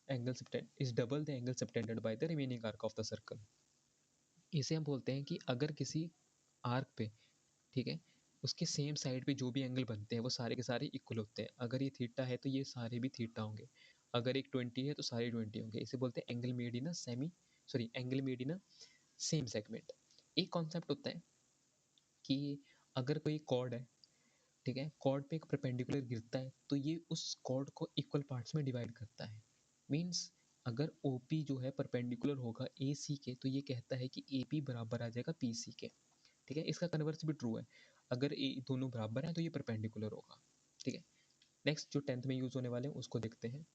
angle subtend is double the angle subtended by the remaining arc of the circle. इसे हम बोलते हैं कि अगर किसी आर्क पे, ठीक है, उसके सेम साइड पे जो भी एंगल बनते हैं वो सारे के सारे इक्वल होते हैं, अगर ये थीटा है तो ये सारे भी थीटा होंगे, अगर एक 20 है तो सारे 20 होंगे, इसे बोलते हैं angle made in a semi, sorry, angle made in a same segment. एक कॉन्सेप्ट होता है कि अगर कोई कॉर्ड है, ठीक है, कॉर्ड पे एक परपेंडिकुलर गिरता है तो ये उस कॉर्ड को इक्वल पार्ट्स में डिवाइड करता है, मीन्स अगर ओ पी जो है परपेंडिकुलर होगा ए सी के तो ये कहता है कि ए पी बराबर आ जाएगा पी सी के, ठीक है, इसका कन्वर्स भी ट्रू है, अगर ए दोनों बराबर हैं तो ये परपेंडिकुलर होगा, ठीक है। नेक्स्ट जो टेंथ में यूज़ होने वाले हैं उसको देखते हैं।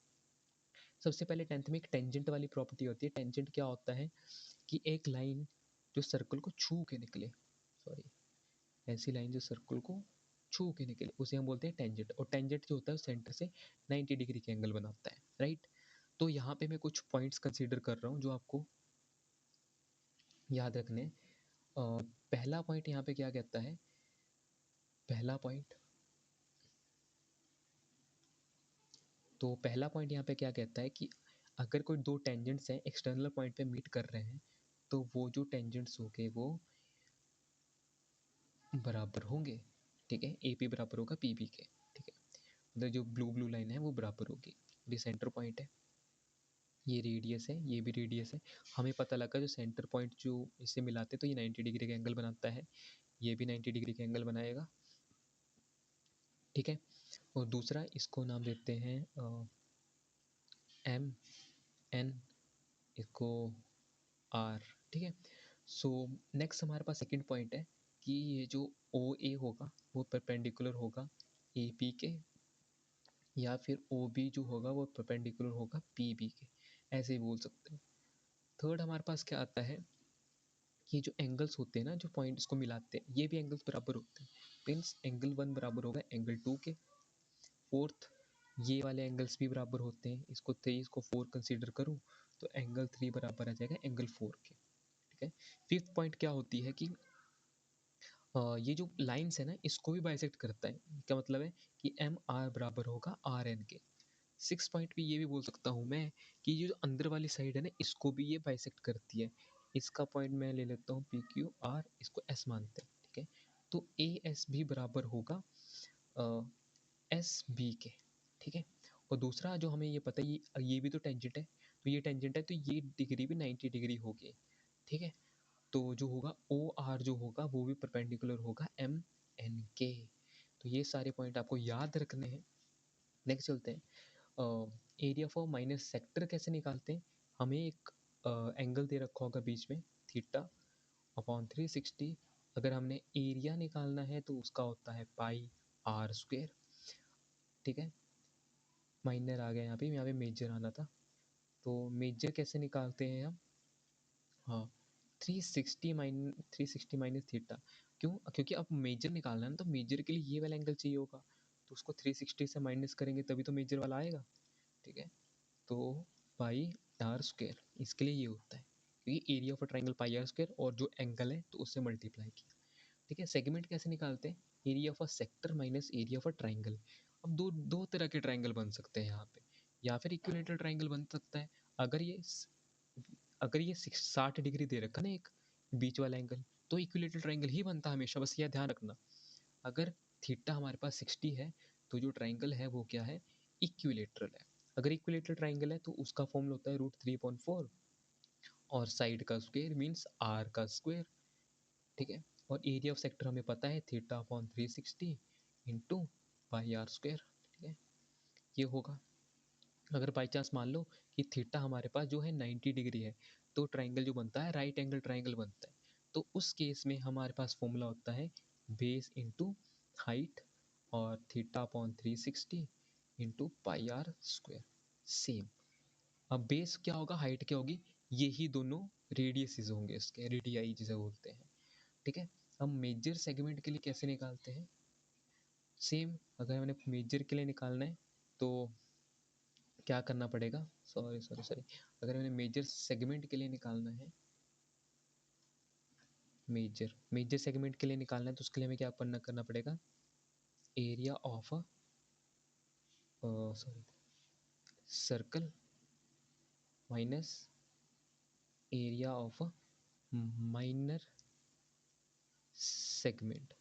सबसे पहले टेंथ में एक टेंजेंट वाली प्रॉपर्टी होती है। टेंजेंट क्या होता है कि एक लाइन जो सर्कल को छू के निकले, सॉरी, ऐसी लाइन जो सर्कल को छू के निकले उसे हम बोलते हैं टेंजेंट, और टेंजेंट जो होता है सेंटर से 90 डिग्री के एंगल बनाता है, राइट। तो यहाँ पे मैं कुछ पॉइंट्स कंसीडर कर रहा हूँ जो आपको याद रखने हैं। पहला पॉइंट यहाँ पे क्या कहता है, पहला पॉइंट, तो पहला पॉइंट यहाँ पे क्या कहता है कि अगर कोई दो टेंजेंट्स हैं एक्सटर्नल पॉइंट पे मीट कर रहे हैं तो वो जो टेंजेंट्स होंगे वो बराबर होंगे, ठीक है, ए पी बराबर होगा पी बी के, ठीक है, मतलब जो ब्लू ब्लू लाइन है वो बराबर होगी, ये सेंटर पॉइंट है, ये रेडियस है, ये भी रेडियस है, हमें पता लगा जो सेंटर पॉइंट जो इसे मिलाते तो ये 90 डिग्री का एंगल बनाता है, ये भी 90 डिग्री का एंगल बनाएगा, ठीक है। और दूसरा इसको नाम देते हैं एम एन, इसको आर, ठीक है। सो नेक्स्ट हमारे पास सेकंड पॉइंट है कि ये जो ओ ए होगा वो परपेंडिकुलर होगा ए पी के, या फिर ओ बी जो होगा वो परपेंडिकुलर होगा पी बी के, ऐसे ही बोल सकते हैं। थर्ड हमारे पास क्या आता है कि जो एंगल्स होते हैं ना, जो पॉइंट्स को मिलाते हैं, ये भी एंगल्स बराबर होते हैं। मीन्स एंगल 1 बराबर होगा एंगल 2 के। फोर्थ, ये वाले एंगल्स भी बराबर होते हैं, इसको 3 इसको 4 कंसीडर करूँ तो एंगल 3 बराबर आ जाएगा एंगल 4 के। ठीक है। फिफ्थ पॉइंट क्या होती है कि ये जो लाइन्स है ना, इसको भी बाइसेक्ट करता है। क्या मतलब है कि एम आर बराबर होगा आर एन के। सिक्स पॉइंट भी ये भी बोल सकता हूँ मैं कि ये जो अंदर वाली साइड है ना, इसको भी ये बाइसेक्ट करती है। इसका पॉइंट मैं ले लेता हूँ पी क्यू आर, इसको एस मानते हैं। ठीक है। तो ए एस भी बराबर होगा एस बी के। ठीक है। और दूसरा जो हमें ये पता है, ये भी तो टेंजेंट है, तो ये टेंजेंट है तो ये डिग्री भी 90 डिग्री होगी। ठीक है। तो जो होगा ओ आर जो होगा वो भी परपेंडिकुलर होगा एम एन के। तो ये सारे पॉइंट आपको याद रखने हैं। नेक्स्ट चलते हैं, एरिया फॉर माइनर सेक्टर कैसे निकालते हैं। हमें एक एंगल दे रखा होगा बीच में थीटा अपॉन 360। अगर हमने एरिया निकालना है तो उसका होता है पाई आर स्क्वेयर। ठीक है। माइनर आ गया यहाँ पे मेजर आना था। तो मेजर कैसे निकालते हैं हम, हाँ 360 माइनस थीटा। क्यों, क्योंकि अब मेजर निकालना है ना, तो मेजर के लिए ये वाला एंगल चाहिए होगा, तो उसको 360 से माइनस करेंगे तभी तो मेजर वाला आएगा। ठीक है। तो पाई आर स्क्वायर इसके लिए ये होता है, क्योंकि area of a triangle pi R square और जो एंगल है तो उससे मल्टीप्लाई किया। ठीक है। सेगमेंट कैसे निकालते हैं, area of a sector minus area of a triangle. अब दो दो तरह के ट्राइंगल बन सकते हैं यहाँ पे, या फिर इक्विलेटरल ट्राइंगल बन सकता है। अगर ये अगर ये 60 डिग्री दे रखा ना एक बीच वाला एंगल, तो इक्विलेटरल ट्राइंगल ही बनता है हमेशा, बस यह ध्यान रखना। अगर थीटा हमारे पास 60 है तो जो ट्राइंगल है वो क्या है, इक्विलेटरल है। अगर इक्विलेटरल ट्राइंगल है तो उसका फॉर्मूला होता है √3/4 और साइड का स्क्वायर मीन्स आर का स्क्वायर। ठीक है। और एरिया ऑफ सेक्टर हमें पता है theta upon 360 into pi R square. ठीक है। ये होगा। अगर बाई चांस मान लो कि थीटा हमारे पास जो है 90 डिग्री है, तो ट्राइंगल जो बनता है राइट एंगल ट्राइंगल बनता है। तो उस केस में हमारे पास फॉर्मूला होता है बेस इंटू हाइट और theta upon 360 into pi R square. Same. अब बेस क्या होगा, हाइट क्या होगी, यही दोनों रेडियसेस होंगे इसके, रेडियाई जिसे बोलते हैं। ठीक है। हम मेजर सेगमेंट के लिए कैसे निकालते हैं, सेम। अगर मैंने मेजर के लिए निकालना है तो क्या करना पड़ेगा, सॉरी, अगर मैंने मेजर सेगमेंट के लिए निकालना है, मेजर सेगमेंट के लिए निकालना है तो उसके लिए हमें क्या करना पड़ेगा, area of sorry circle minus area of minor segment.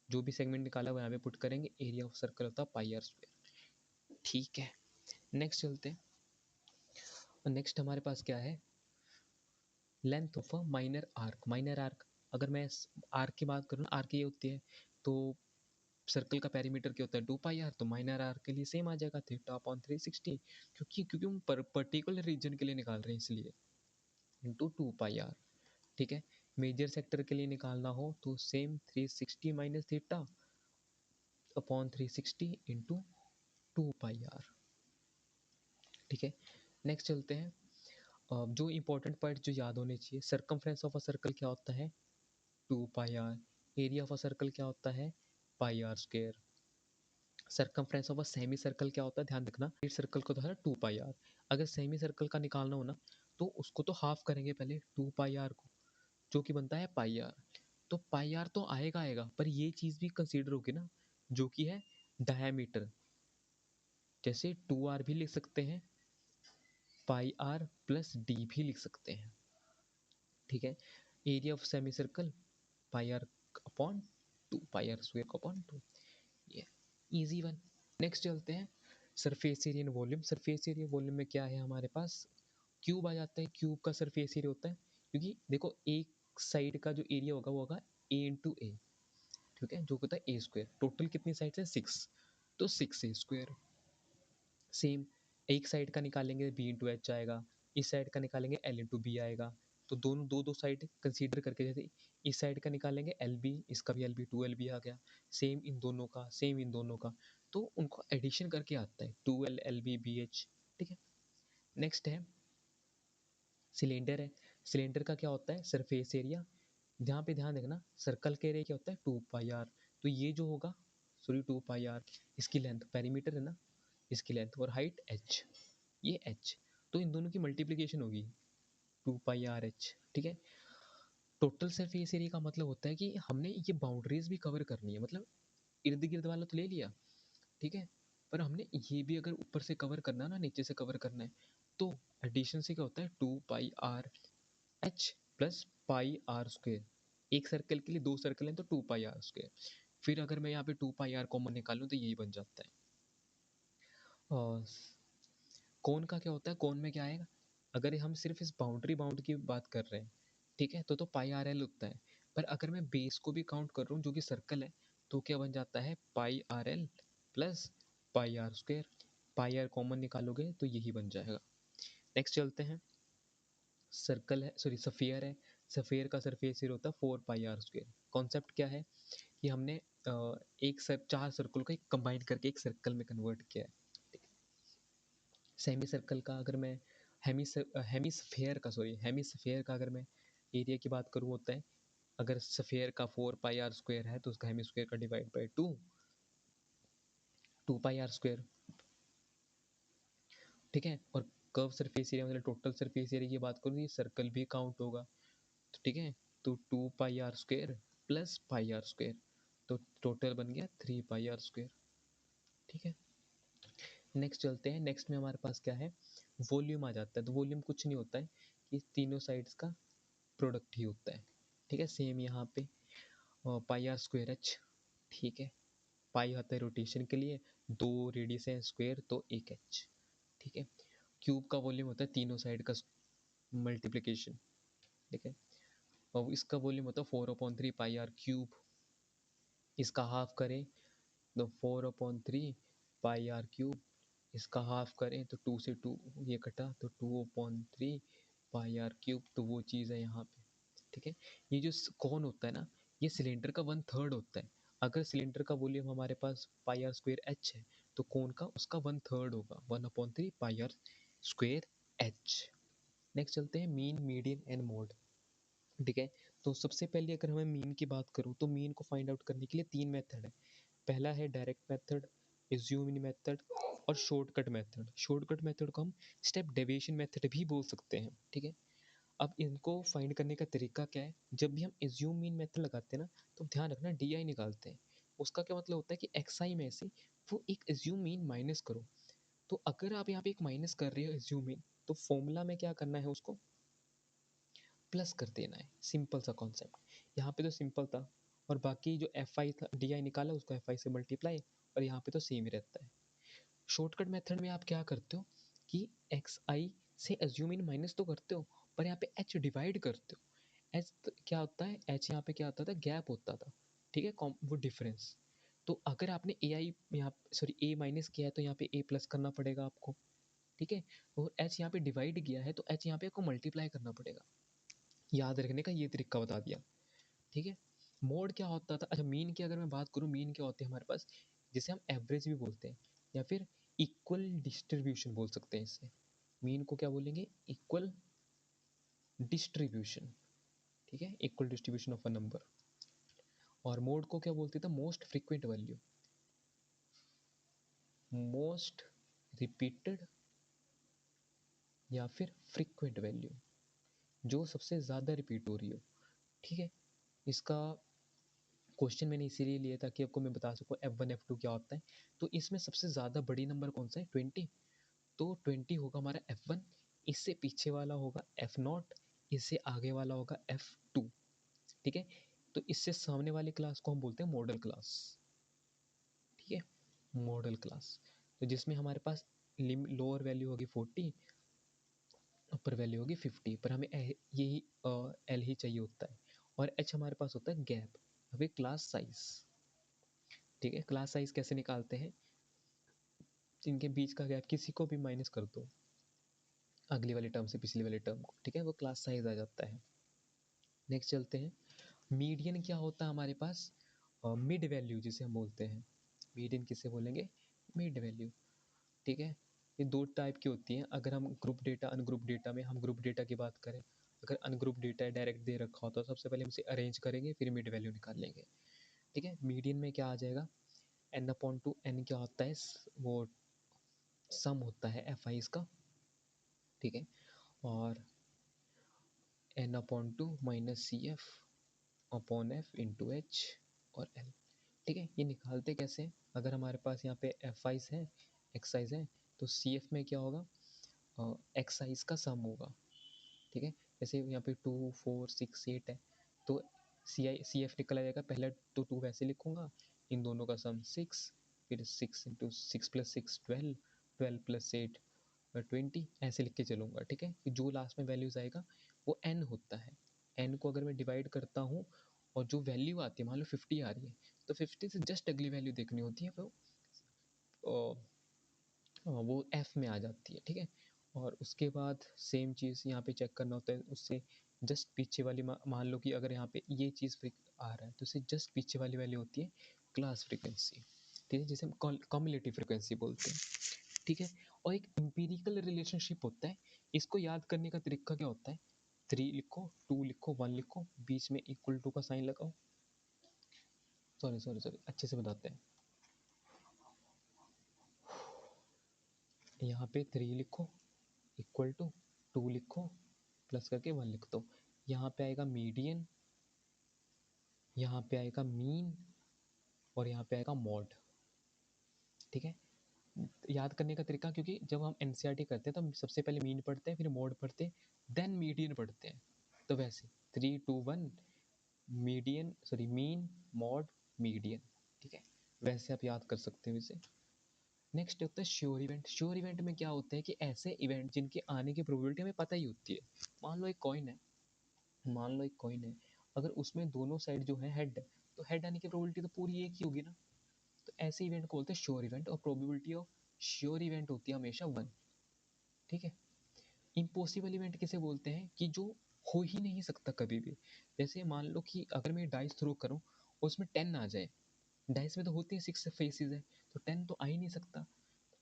जो भी सेगमेंट निकाला वो यहाँ पे पुट करेंगे, एरिया ऑफ सर्कल होता है पाई आर स्क्वायर। ठीक है। नेक्स्ट चलते हैं। नेक्स्ट हमारे पास क्या है, length of a minor arc. Minor arc, अगर मैं आर्क की बात करूँ, आर्क ये होती है, तो सर्कल का पेरीमीटर क्या होता है 2 पाई आर, तो माइनर आर्क के लिए सेम आ जाएगा थीटा अपॉन 360, क्योंकि हम पर्टिकुलर रीजन के लिए निकाल रहे हैं इसलिए, इंटू 2 पाई आर। ठीक है। मेजर सेक्टर के लिए निकालना हो तो same 360 minus theta upon 360 into 2 pi R. ठीक है। नेक्स्ट चलते हैं। जो इंपॉर्टेंट पॉइंट जो याद होने चाहिए, सर्कमफ्रेंस ऑफ अ सर्कल क्या होता है 2 pi R. Area of a circle क्या होता है pi R square. Circumference of a semi circle क्या होता है, ध्यान रखना, सर्कल को तो है 2 पाई आर। अगर सेमी सर्कल का निकालना हो ना तो उसको तो हाफ करेंगे पहले 2 पाई आर को, जो कि बनता है पाई आर। तो पाई आर तो आएगा आएगा, पर ये चीज़ भी कंसीडर होगी ना, जो कि है डायमीटर। जैसे 2 आर भी लिख सकते हैं, पाई आर प्लस डी भी लिख सकते हैं। ठीक है। Area of semi circle pi R upon 2, pi R square upon 2। ये इजी वन। नेक्स्ट चलते हैं, surface area and volume. Surface area volume में क्या है हमारे पास, क्यूब आ जाता है। क्यूब का सरफेस एरिया होता है, क्योंकि देखो एक साइड का जो एरिया होगा वो होगा ए इंटू ए। ठीक है। जो होता है ए स्क्वायर। टोटल कितनी साइड है 6, तो 6 a स्क्वायर। सेम, एक साइड का निकालेंगे बी इंटू एच आएगा, इस साइड का निकालेंगे एल इंटू बी आएगा। तो दोनों दो दो साइड कंसीडर करके, जैसे इस साइड का निकालेंगे एल बी, इसका भी एल बी 2 LB आ गया। सेम इन दोनों का, सेम इन दोनों का। तो उनको एडिशन करके आता है 2L LB BH, ठीक है। नेक्स्ट है सिलेंडर है। सिलेंडर का क्या होता है, सरफेस एरिया। यहाँ पे ध्यान देखना, सर्कल के एरिया क्या होता है 2πr, तो ये जो होगा सॉरी 2πr, इसकी लेंथ पेरीमीटर है ना, इसकी लेंथ, और हाइट h, ये h, तो इन दोनों की मल्टीप्लिकेशन होगी 2πrh, ठीक है। टोटल सरफेस एरिया का मतलब होता है कि हमने ये बाउंड्रीज भी कवर करनी है, मतलब इर्द गिर्द वाला तो ले लिया, ठीक है, पर हमने ये भी अगर ऊपर से कवर करना है ना, नीचे से कवर करना है, तो एडिशन से क्या होता है 2πrh प्लस πr²। एक सर्कल के लिए 2 सर्कल हैं तो 2πr²। फिर अगर मैं यहाँ पे 2πr कॉमन निकालूं तो यही बन जाता है। और कोन का क्या होता है, कोन में क्या आएगा, अगर हम सिर्फ इस बाउंड की बात कर रहे हैं, ठीक है, तो πrl होता है। पर अगर मैं बेस को भी काउंट कर रहा हूँ जो कि सर्कल है, तो क्या बन जाता है πrl plus πr²। πr common निकालोगे तो यही बन जाएगा। नेक्स्ट चलते हैं, सर्कल है सॉरी सफियर है। सफियर का सरफेस एरिया होता है 4πr²। कॉन्सेप्ट क्या है कि हमने एक चार सर्कल को कंबाइन करके एक सर्कल में कन्वर्ट किया है। सेमी सर्कल का अगर मैं हेमिस्फेयर का अगर मैं एरिया की बात करूँ होता है, अगर सफेयर का 4πr² है तो उसका हेमिस्फेयर का डिवाइड बाई 2πr², ठीक है। और कर्व सरफेस एरिया मतलब टोटल सरफेस एरिया की बात करूँ, ये सर्कल भी काउंट होगा, तो ठीक है, तो 2πr² प्लस πr², तो टोटल बन गया 3πr², ठीक है। नेक्स्ट चलते हैं, नेक्स्ट में हमारे पास क्या है, वॉल्यूम आ जाता है। तो वॉल्यूम कुछ नहीं होता है कि तीनों साइड्स का प्रोडक्ट ही होता है, ठीक है। सेम यहाँ पे πr²h, ठीक है, पाई आता है रोटेशन के लिए, 2 रेडियस है स्क्वायर तो 1h, ठीक है। क्यूब का वॉल्यूम होता है तीनों साइड का मल्टीप्लिकेशन, ठीक है, और इसका वॉल्यूम होता है 4/3πr³। इसका हाफ करें तो 4/3πr³, इसका हाफ करें तो 2 से 2 ये कटा तो 2/3πr³, तो वो चीज़ है यहाँ पे, ठीक है। ये जो कौन होता है ना, ये सिलेंडर का 1/3 होता है। अगर सिलेंडर का वॉल्यूम हमारे पास πr²h है, तो कौन का उसका 1/3 होगा 1/3πr²h। नेक्स्ट चलते हैं मीन, मीडियन एंड मोड, ठीक है। तो सबसे पहले अगर मैं मीन की बात करूँ तो मीन को फाइंड आउट करने के लिए 3 मेथड है। पहला है डायरेक्ट मेथड, एज्यूम इन मेथड और शॉर्टकट मेथड। शॉर्टकट मेथड को हम स्टेप डेविएशन मेथड भी बोल सकते हैं, ठीक है। अब इनको फाइंड करने का तरीका क्या है, जब भी हम एज्यूम मीन मेथड लगाते हैं ना, तो ध्यान रखना डी निकालते हैं। उसका क्या मतलब होता है कि xi में से वो एक एज्यूम मीन माइनस करो। तो अगर आप यहाँ पे एक माइनस कर रहे हो एज्यूम मीन, तो फॉर्मूला में क्या करना है, उसको प्लस कर देना है। सिंपल सा कॉन्सेप्ट, यहाँ पे तो सिंपल था, और बाकी जो fi था डी निकाला उसको fi से मल्टीप्लाई, और यहाँ पे तो सेम ही रहता है। शॉर्टकट मेथड में आप क्या करते हो कि xi से एज्यूम इन माइनस तो करते हो, पर यहाँ पे h डिवाइड करते हो। h क्या होता है, h यहाँ पे क्या होता था, गैप होता था, ठीक है, वो डिफरेंस। तो अगर आपने ai यहाँ सॉरी a माइनस किया है तो यहाँ पे a प्लस करना पड़ेगा आपको, ठीक है। और h यहाँ पे डिवाइड किया है तो h यहाँ पे आपको मल्टीप्लाई करना पड़ेगा। याद रखने का ये तरीका बता दिया, ठीक है। मोड क्या होता था, अच्छा मीन की अगर मैं बात करूँ, मीन क्या होते हैं हमारे पास, जिसे हम एवरेज भी बोलते हैं या फिर इक्वल डिस्ट्रीब्यूशन बोल सकते हैं इससे। मीन को क्या बोलेंगे, इक्वल डिस्ट्रीब्यूशन, ठीक है, equal distribution of a number. और मोड को क्या बोलते थे, most frequent value, most repeated या फिर फ्रीक्वेंट वैल्यू, जो सबसे ज़्यादा रिपीट हो रही हो, ठीक है। इसका क्वेश्चन मैंने इसीलिए लिया था कि आपको मैं बता सकूँ F1 F2 क्या होता है। तो इसमें सबसे ज़्यादा बड़ी नंबर कौन सा है, 20, तो 20 होगा हमारा F1, इससे पीछे वाला होगा F0, इससे आगे वाला होगा F2, ठीक है। तो इससे सामने वाली क्लास को हम बोलते हैं मॉडल क्लास, ठीक है, मॉडल क्लास। तो जिसमें हमारे पास लोअर वैल्यू होगी 40, अपर वैल्यू होगी 50, पर हमें यही एल ही चाहिए होता है। और एच हमारे पास होता है गैप, अभी क्लास साइज, ठीक है। क्लास साइज कैसे निकालते हैं, जिनके बीच का गैप किसी को भी माइनस कर दो अगली वाली टर्म से पिछली वाली टर्म को, ठीक है, वो क्लास साइज आ जाता है। नेक्स्ट चलते हैं, मीडियन क्या होता है हमारे पास, मिड वैल्यू जिसे हम बोलते हैं। मीडियन किसे बोलेंगे, मिड वैल्यू। ठीक है, ये दो टाइप की होती हैं। अगर हम ग्रुप डेटा अनग्रुप डेटा में, हम ग्रुप डेटा की बात करें, अगर अनग्रुप डेटा डायरेक्ट दे रखा हो तो सबसे पहले हम इसे अरेंज करेंगे, फिर मिड वैल्यू निकाल लेंगे। ठीक है, मीडियन में क्या आ जाएगा, n अपॉन टू n क्या होता है, वो सम होता है एफ आई इसका। ठीक है, और n upon two minus C F upon F into H और l। ठीक है, ये निकालते कैसे हैं, अगर हमारे पास यहाँ पे एफ आइज है, एक्स आइज है, तो सी एफ में क्या होगा, एक्स आइज का सम होगा। ठीक है, जैसे यहाँ पे 2 4 6 8 है, तो सी एफ निकल आएगा, पहले तो 2 वैसे लिखूंगा, इन दोनों का सम 6, फिर 6 इंटू 6 प्लस 6 12, 12 प्लस 8 20, ऐसे लिख के चलूँगा। ठीक है, जो लास्ट में वैल्यूज आएगा वो n होता है। n को अगर मैं डिवाइड करता हूँ और जो वैल्यू आती है, मान लो 50 आ रही है, तो 50 से जस्ट अगली वैल्यू देखनी होती है, वो f में आ जाती है। ठीक है, और उसके बाद सेम चीज़ यहाँ पे चेक करना होता है, उससे जस्ट पीछे वाली, मान लो कि अगर यहाँ पे ये चीज़ आ रहा है तो उससे जस्ट पीछे वाली वैल्यू होती है क्लास फ्रीक्वेंसी। ठीक है, जिसे हम कम्युलेटिव फ्रीक्वेंसी बोलते हैं। ठीक है, और एक एम्पिरिकल रिलेशनशिप होता है, इसको याद करने का तरीका क्या होता है, 3 लिखो, 2 लिखो, 1 लिखो, बीच में इक्वल टू का साइन लगाओ। सॉरी सॉरी सॉरी, अच्छे से बताते हैं। यहाँ पे 3 लिखो, इक्वल टू 2 लिखो, प्लस करके 1 लिख दो। यहाँ पे आएगा मीडियन, यहाँ पे आएगा मीन, और यहाँ पे आएगा मॉड। ठीक है, याद करने का तरीका, क्योंकि जब हम एनसीईआरटी करते हैं तो हम सबसे पहले मीन पढ़ते हैं, फिर मॉड पढ़ते हैं, देन मीडियन पढ़ते हैं। तो वैसे 3 2 1 median, sorry mean mod median. ठीक है, वैसे आप याद कर सकते हो इसे। नेक्स्ट होता है श्योर इवेंट। श्योर इवेंट में क्या होता है कि ऐसे इवेंट जिनके आने की प्रोबेबिलिटी हमें पता ही होती है। मान लो एक कॉइन है, मान लो एक कॉइन है, अगर उसमें दोनों साइड जो है हेड, तो हेड आने की प्रोबेबिलिटी तो पूरी एक ही होगी ना। तो ऐसे इवेंट को बोलते हैं श्योर इवेंट, और प्रोबेबिलिटी ऑफ श्योर इवेंट होती है हमेशा 1। ठीक है, इम्पॉसिबल इवेंट किसे बोलते हैं, कि जो हो ही नहीं सकता कभी भी। जैसे मान लो कि अगर मैं डाइस थ्रो करूं और उसमें 10 आ जाए, डाइस में तो होती है 6 फेसेस है, तो 10 तो आ ही नहीं सकता।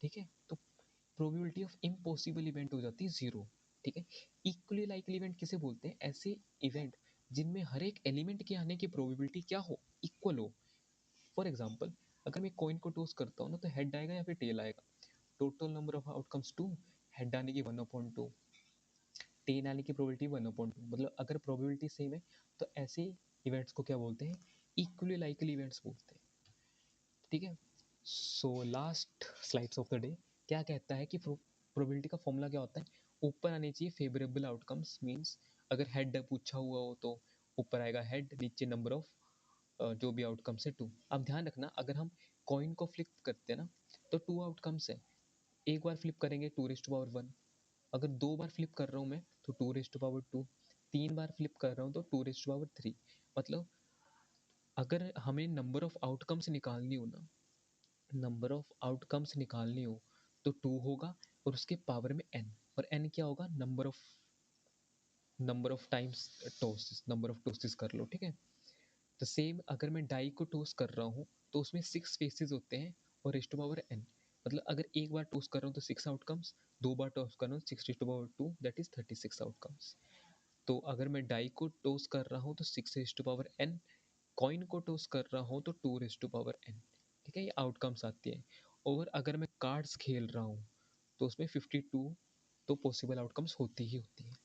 ठीक है, तो प्रोबेबिलिटी ऑफ इम्पॉसिबल इवेंट हो जाती है 0। ठीक है, इक्वली लाइकली इवेंट किसे बोलते हैं, ऐसे इवेंट जिनमें हर एक एलिमेंट के आने की प्रोबेबिलिटी क्या हो, इक्वल हो। फॉर एग्जाम्पल, अगर मैं कॉइन को टॉस करता हूँ ना, तो हेड आएगा या फिर टेल आएगा। Total number of outcomes 2, head आने की 1/2, टेल आने की प्रोबेबिलिटी 1/2। मतलब अगर प्रोबेबिलिटी सेम है तो ऐसे इवेंट्स को क्या बोलते हैं, इक्वली लाइकली इवेंट्स बोलते हैं। ठीक है, so last slides of the day क्या कहता है कि प्रोबेबिलिटी का फॉर्मूला क्या होता है, ऊपर आने चाहिए फेवरेबल आउटकम्स, मींस अगर हेड पूछा हुआ हो तो ऊपर आएगा हेड, नीचे नंबर ऑफ जो भी आउटकम्स है 2। अब ध्यान रखना, अगर हम कॉइन को फ्लिप करते हैं ना, तो 2 आउटकम्स है, एक बार फ्लिप करेंगे 2⁻1, अगर 2 बार फ्लिप कर रहा हूँ मैं तो 2⁻2, 3 बार फ्लिप कर रहा हूँ तो 2⁻3। मतलब अगर हमें नंबर ऑफ आउटकम्स निकालनी हो ना, नंबर ऑफ आउटकम्स निकालनी हो तो 2 होगा, और उसके पावर में n, और n क्या होगा, number of times tosses, number of tosses कर लो। ठीक है, तो सेम अगर मैं डाई को टॉस कर रहा हूँ तो उसमें 6 फेसेस होते हैं और रेज़ टू पावर n। मतलब अगर एक बार टॉस कर रहा हूँ तो 6 आउटकम्स, 2 बार टॉस कर रहा हूँ 6 raise to power 2, that is 36 outcomes. तो अगर मैं डाई को टॉस कर रहा हूँ तो 6 raise to power n, coin को टॉस कर रहा हूँ तो 2 रेज़ टू पावर n। ठीक है, ये आउटकम्स आती है। और अगर मैं कार्ड्स खेल रहा हूँ तो उसमें 52 तो पॉसिबल आउटकम्स होती ही होती है।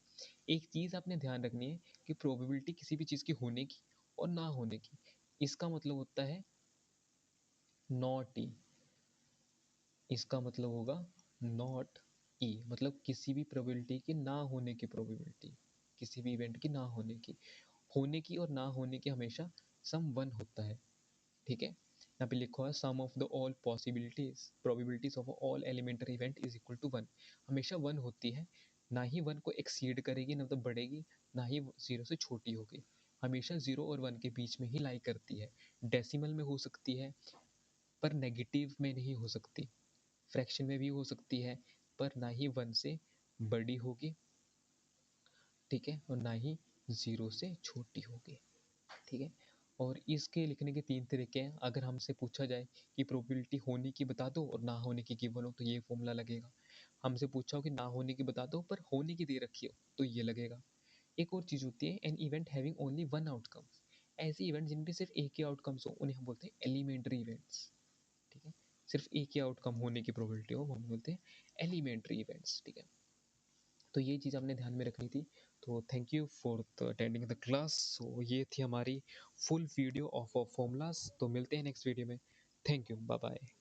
एक चीज़ आपने ध्यान रखनी है कि प्रोबेबिलिटी किसी भी चीज़ की होने की और ना होने की, इसका मतलब होता है नॉट ई, इसका मतलब होगा नॉट ई, मतलब किसी भी प्रोबेबिलिटी की ना होने की प्रोबेबिलिटी, किसी भी इवेंट की ना होने की, होने की और ना होने की हमेशा सम 1 होता है। ठीक है, यहाँ पे लिखा है sum of the all possibilities probabilities of all elementary event is equal to 1, हमेशा 1 होती है, ना ही 1 को एक्सीड करेगी, ना तो बढ़ेगी, ना ही 0 से छोटी होगी, हमेशा 0 और 1 के बीच में ही लाई करती है। डेसिमल में हो सकती है पर नेगेटिव में नहीं हो सकती, फ्रैक्शन में भी हो सकती है पर ना ही 1 से बड़ी होगी, ठीक है, और ना ही 0 से छोटी होगी। ठीक है, और इसके लिखने के 3 तरीके हैं। अगर हमसे पूछा जाए कि प्रोबेबिलिटी होने की बता दो और ना होने की गिवन हो तो ये फॉर्मूला लगेगा। हमसे पूछा हो कि ना होने की बता दो पर होने की दे रखी हो तो ये लगेगा। एक और चीज़ होती है an event having only one outcome. ऐसे इवेंट जिनके सिर्फ एक ही आउटकम्स हो उन्हें हम बोलते हैं एलिमेंट्री इवेंट्स। ठीक है, सिर्फ एक ही आउटकम होने की प्रोबेबिलिटी हो वो हम बोलते हैं एलिमेंट्री इवेंट्स। ठीक है, तो ये चीज़ आपने ध्यान में रखनी थी। तो thank you for attending the class. So ये थी हमारी फुल वीडियो ऑफ फॉर्मूलाज। तो मिलते हैं नेक्स्ट वीडियो में। Thank you, bye bye.